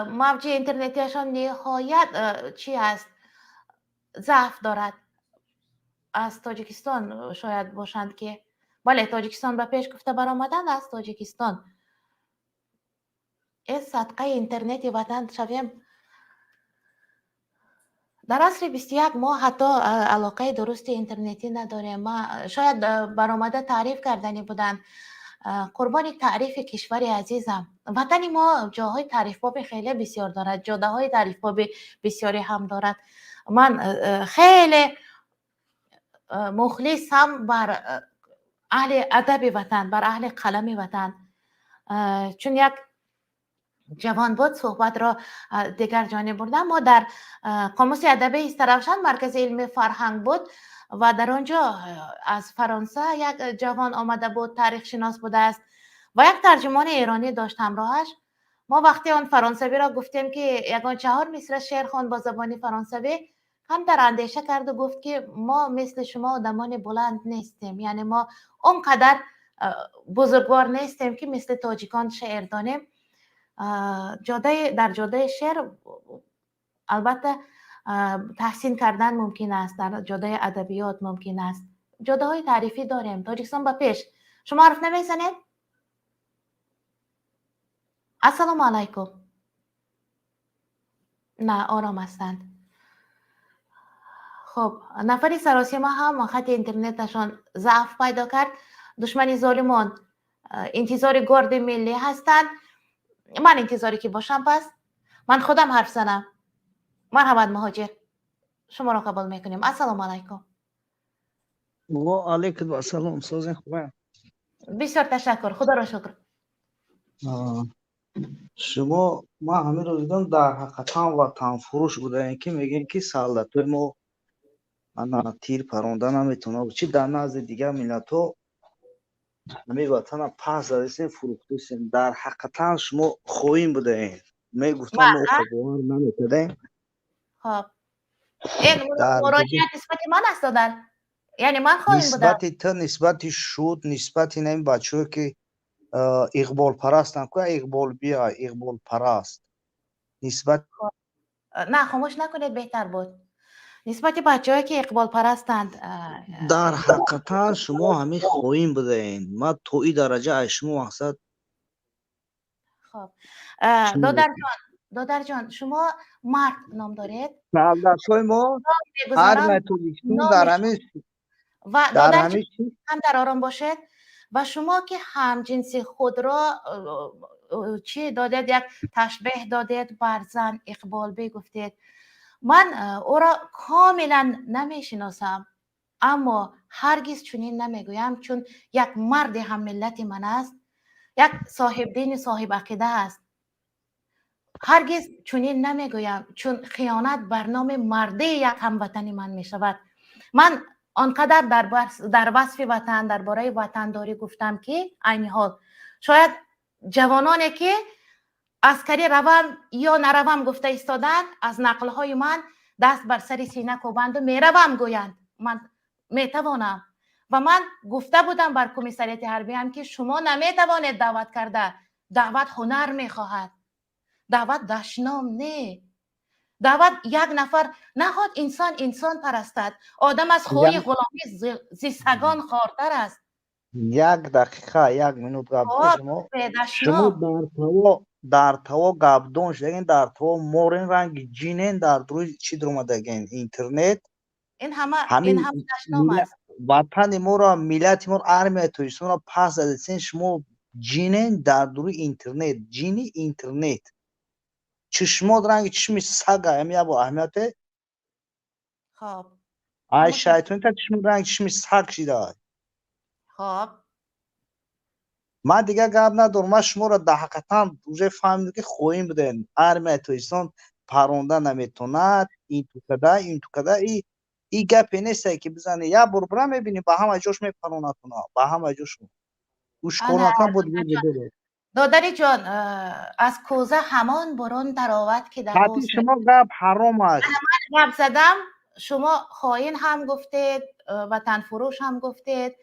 A: موج اینترنتیشان نهایت چی است؟ ضعف دارد. از تاجیکستان شاید باشند که بله تاجیکستان به پیش گفته برآمدند از تاجیکستان. این صدقه اینترنتی وطن شویم. در عصر 21 ما حتی علاقه درست اینترنتی نداریم. ما شاید برآمده تعریف کردنی بودند. قربانی تعریف کشور عزیزم. وطن ما جاهای تعریف باب خیلی بسیار دارد، جاده های تعریف باب بسیاری هم دارد. من خیلی مخلص هم بر اهل ادب وطن، بر اهل قلم وطن. چون یک جوان بود صحبت را دیگر جانب بردم. ما در قاموس ادبی استروشن مرکز علم فرهنگ بود و در آنجا از فرانسه یک جوان آمده بود، تاریخ شناس بوده است و یک ترجمان ایرانی داشت همراهش. ما وقتی آن فرانسوی را گفتیم که یگان 4 مصرع شعر خواند با زبان فرانسوی، هم در اندیشه کرد و گفت که ما مثل شما آدمان بلند نیستیم، یعنی ما اونقدر بزرگوار نیستیم که مثل تاجیکان شعر دانیم. در جاده شعر البته تحسین کردن ممکن است، در جاده ادبیات ممکن است، جاده های تعریفی داریم. تاجیکستان با پیش. شما حرف نمیزنید؟ السلام علیکم. نه آرام هستند. خب نفری سراسیمه هم خط اینترنتشان ضعف پیدا کرد. دشمن ظالمان انتظار گارد ملی هستند. من انتظاری که باشم پس من خودم حرف زنم. مرحبا مهاجر، شما را قبول میکنیم. السلام علیکم.
O: و علیکم السلام. سازن خوبه؟
A: بسیار تشکر، خدا را شکر.
O: شما ما همه رو دیدم در حقیقتا وطن فروش بوده که میگن که سالتوی ما تیر پرونده نمیتونه چی در نزد دیگه ملت ها همه وطن پس دادیم فروخته سیم. در حقیقتا شما خویم بوده این میگفتم ما خبر نمیتدیم.
A: خب این مراجعت نسبت من است دادن، یعنی من خویم بودم.
O: نسبت تا نسبت شد نسبت این بچه که اقبال پرستن که اقبال بیا اقبال پرست نسبت
A: نه خاموش نکنید بهتر بود. نسبت بچه‌ای که اقبال پرستند
O: در حقیقتا شما همه خویم بودین. ما تو این درجه شما مقصد.
A: خب دادر جان شما مرد نام دارید؟
O: مالداشای ما هر متولیشون در همه
A: و دادر جان هم در آرام باشد. و شما که همجنسی خود را چی دادید، یک تشبیه دادید بر زن اقبال بی گفتید. من او را کاملا نمیشناسم، اما هرگز چنین نمیگویم چون یک مرد هم ملت من است، یک صاحب دین صاحب عقیده است. هرگز چنین نمیگویم چون خیانت بر نام مردی یک هموطن من میشود. من آنقدر در وصف وطن درباره وطنداری گفتم که عین حال شاید جوانانی که عسکری روم یا نروم گفته ایستادند از نقلهای من دست بر سر سینه کوبند و میروم گویند من میتوانم. و من گفته بودم بر کمیسریت حربی هم که شما نمیتوانید دعوت کرده. دعوت هنر میخواهد، دعوت دشنام نه. دعوت یک نفر نهاد انسان پرستد. آدم از خوی غلامی زیستگان خارتر است.
O: یک دقیقه یک منوت گپ شما در توا گپ دون شدین در توا مورین رنگ جینین در روی چی درآمدگین اینترنت
A: این همه دشنام است.
O: وطن ما را ملت ما ارمیه تویستون را پس دادین شما جینین در روی اینترنت جینی اینترنت چشمات رنگ چشمی سگ همی با اهمیت.
A: خب
O: ای شیطان تا چشم رنگ چشم سگ شده.
A: خب
O: من دیگه گپ ندارم. من شما را در حقیقتا روزه فهمیدم که خویم بدین. ارمی تویستان پرونده نمیتوند. این تو کده این تو کده ای گپی نیست که بزنی یا بربره میبینی با همه جوش میپرونتونا با همه جوش اوش
A: نه
O: خوناکن بود
A: دادر
O: دیگه
A: جان،
O: بره.
A: دادر جان، از کوزه همان برون در آورد که در
O: حتی
A: حسن
O: شما گپ حرام است.
A: من گپ زدم. شما خائن هم گفتید، وطن فروش هم گفتید.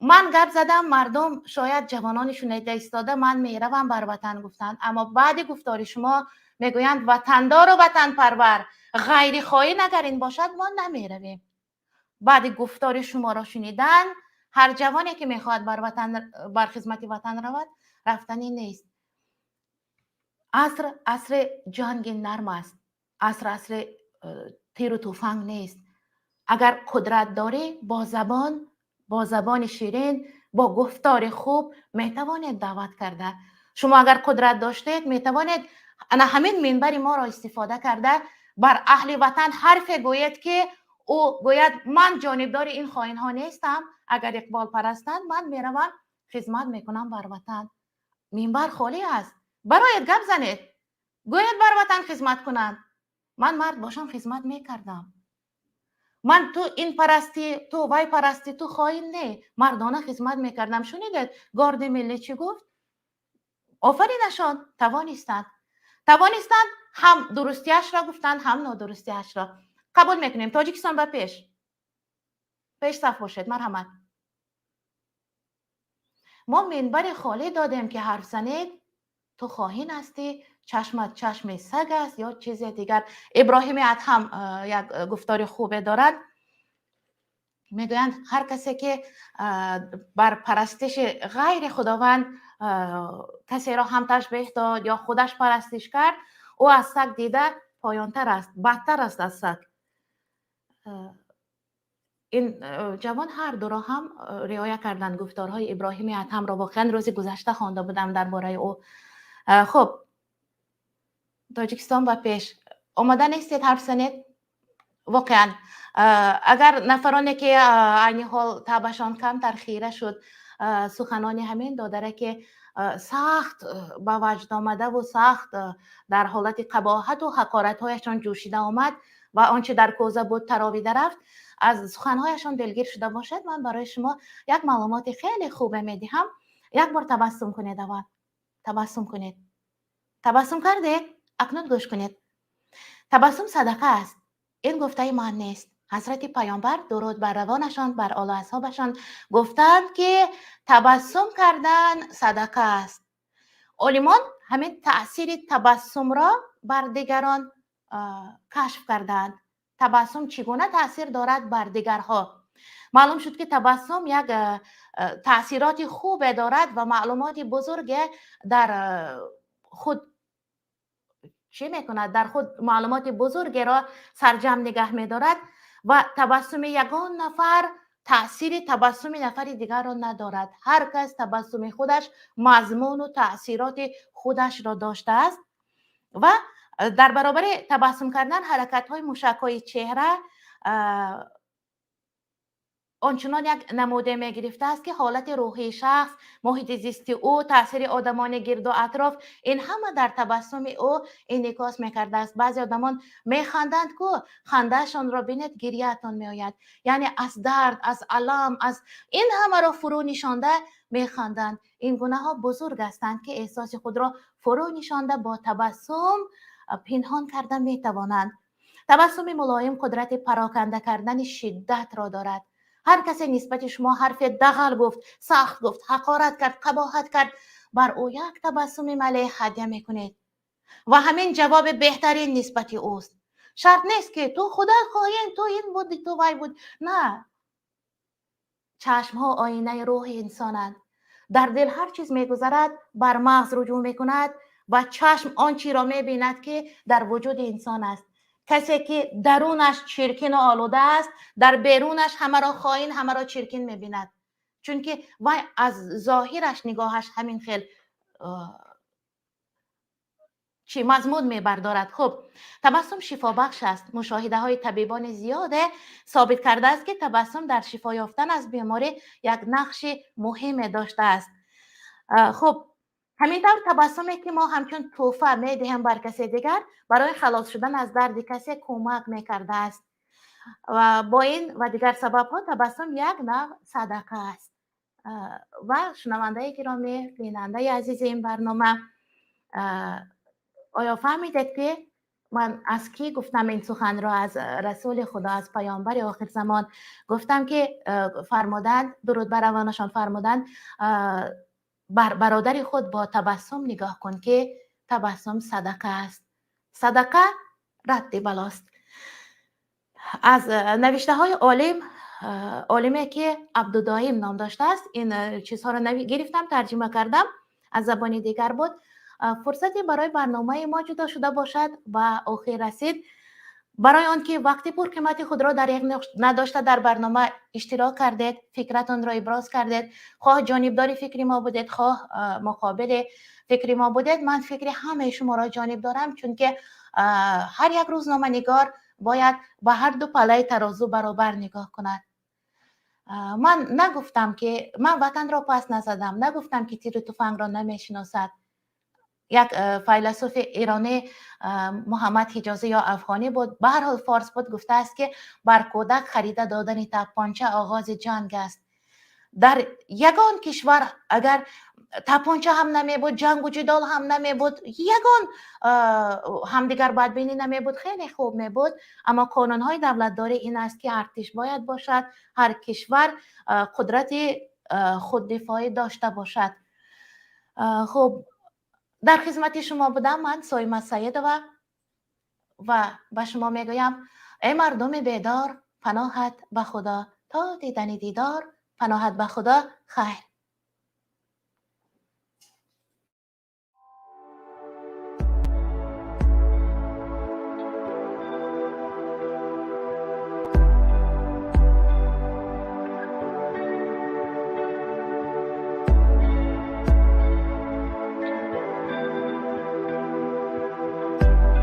A: من گپ زدم، مردم شاید جوانانشون ایستاده من میروم بر وطن گفتن، اما بعد گفتار شما میگویند وطندار و وطن پرور غیر خائن اگر این باشد ما نمیرویم. بعد گفتار شما را شنیدن هر جوانی که میخواد بر خدمت وطن رود رفتنی نیست. عصر جنگ نرم است. عصر تیر و تفنگ نیست. اگر قدرت داری با زبان شیرین، با گفتار خوب میتوانید دعوت کرده. شما اگر قدرت داشتید میتوانید همین منبر ما را استفاده کرده بر اهل وطن حرف گوید که او گوید من جانبدار این خائن ها نیستم. اگر اقبال پرستند من میروم خدمت میکنم بر وطن. منبر خالی است. برایت گپ زنید، گوید بر وطن خدمت کنند. من مرد باشم خدمت میکردم. من تو این پرستی، تو وای پرستی، تو خائن نه، مردانه خدمت میکردم. شنیدید گارد ملی چی گفت؟ آفرینشان توانستند هم درستیش را گفتند هم نادرستیش را. قبول میکنیم تاجیکستان به پیش صف باشد. مرحمت. ما منبر خالی دادیم که حرف زنید تو خائن هستی، چشمت چشم سگ است یا چیز دیگر. ابراهیم ادهم یک گفتار خوبه دارد، میگویند هر کسی که بر پرستش غیر خداوند کسی را هم تشبیه داد یا خودش پرستش کرد، او از سگ دیده پایانتر است، بدتر است از سگ. این جوان هر دو را هم رعایت کردند. گفتارهای ابراهیم ادهم را واقعا روز گذشته خوانده بودم درباره او. خب تاجیکستان و پیش آماده نیستید حرف زنید؟ واقعا اگر نفرانی که این حال تبشان کمتر خیره شد سخنانی همین دادره که سخت با وجد آمده و سخت در حالت قباحت و حقارت هایشان جوشیده آمد و آنچه در کوزه بود تراویده رفت، از سخنهایشان دلگیر شده باشد، من برای شما یک معلومات خیلی خوبه میدهم. یک بار تبسم کنید. اول تبسم کنید. تبسم کردید؟ اکنون گوش کنید. تبسم صدقه است. این گفته من نیست. حضرت پیامبر درود بر روانشان بر آل و اصحابشان گفتند که تبسم کردن صدقه است. علمان همین تأثیر تبسم را بر دیگران کشف کردند. تبسم چگونه تأثیر دارد بر دیگرها. معلوم شد که تبسم یک تأثیرات خوب دارد و معلومات بزرگ در خود چی میکند؟ در خود معلومات بزرگی را سرجم نگه میدارد و تبسم یگان نفر تأثیر تبسم نفر دیگر را ندارد. هر کس تبسم خودش مضمون و تأثیرات خودش را داشته است و در برابر تبسم کردن حرکت های مشکای چهره آنچنان یک نموده می گرفته است که حالت روحی شخص، محیط زیستی او، تاثیر آدمان گرد و اطراف، این همه در تبسم او انعکاس میکرده است. بعضی آدمان میخندند که خندهشان را بینید گریهتان میآید، یعنی از درد، از الم، از این همه را فرو نشانده میخندند. این گونه ها بزرگ هستند که احساس خود را فرو نشانده با تبسم پنهان کردن میتوانند. تبسم ملایم قدرت پراکنده کردن شدت را دارد. هر کسی نسبت شما حرف دغل گفت، سخت گفت، حقارت کرد، قباحت کرد، بر او یک تبسم ملیح هدیه میکنید و همین جواب بهترین نسبت اوست. شرط نیست که تو خدا خواهیم، تو این بودی، تو وای بود. نه، چشم ها آینه روح انسانند. در دل هر چیز میگذرد بر مغز رجوع میکند و چشم آنچی را میبیند که در وجود انسان است. کسی که درونش چرکین و آلوده است، در بیرونش همه را خائن، همه را چرکین میبیند، چون که وای از ظاهرش نگاهش همین خیل چی مضمون میبردارد. خب تبسم شفا بخش است. مشاهده های طبیبان زیاده ثابت کرده است که تبسم در شفا یافتن از بیماری یک نقش مهم داشته است. خب همین طور تبسمی که ما همچون تحفه میدهیم بر کسی دیگر برای خلاص شدن از درد کسی کمک میکرده است و با این و دیگر سبب ها تبسم یک نوع صدقه است. و شنونده گرامی، بیننده عزیز این برنامه، آیا فهمیدید که من از کی گفتم این سخن را؟ از رسول خدا، از پیامبر آخر زمان گفتم که فرمودند، درود بر روانشان، فرمودند بر برادر خود با تبسم نگاه کن که تبسم صدقه است. صدقه رد بلاست. از نوشته های عالمی که عبدالدایم نام داشته است این چیزها را گرفتم، ترجمه کردم، از زبان دیگر بود. فرصتی برای برنامه ما جدا شده باشد و آخر رسید. برای آن که وقتی پرقیمت خود را در یک نداشته در برنامه اشتراک کردید، فکرتون را ابراز کردید، خواه جانبداری فکری ما بودید، خواه مقابل فکری ما بودید، من فکر همه شما را جانب دارم، چون که هر یک روزنامه نگار باید به هر دو پله ترازو برابر نگاه کند. من نگفتم که من وطن را پس نزدم، نگفتم که تیر و تفنگ را نمیشناسد. یک فیلسوف ایرانی محمد حجازی یا افغانی بود، به هر حال فارس بود، گفته است که بر کودک خریده دادن تپانچه آغاز جنگ است. در یگان کشور اگر تپانچه هم نمی بود، جنگ و جدال هم نمی بود، یگان همدیگر بدبینی نمی بود، خیلی خوب می بود. اما قانونهای دولتداری این است که ارتش باید باشد، هر کشور قدرت خوددفاعی داشته باشد. خب در خدمت شما بودم من سایمه سید و به شما میگویم ای مردم بیدار، پناهت به خدا تا دیدن دیدار، پناهت به خدا. خیر.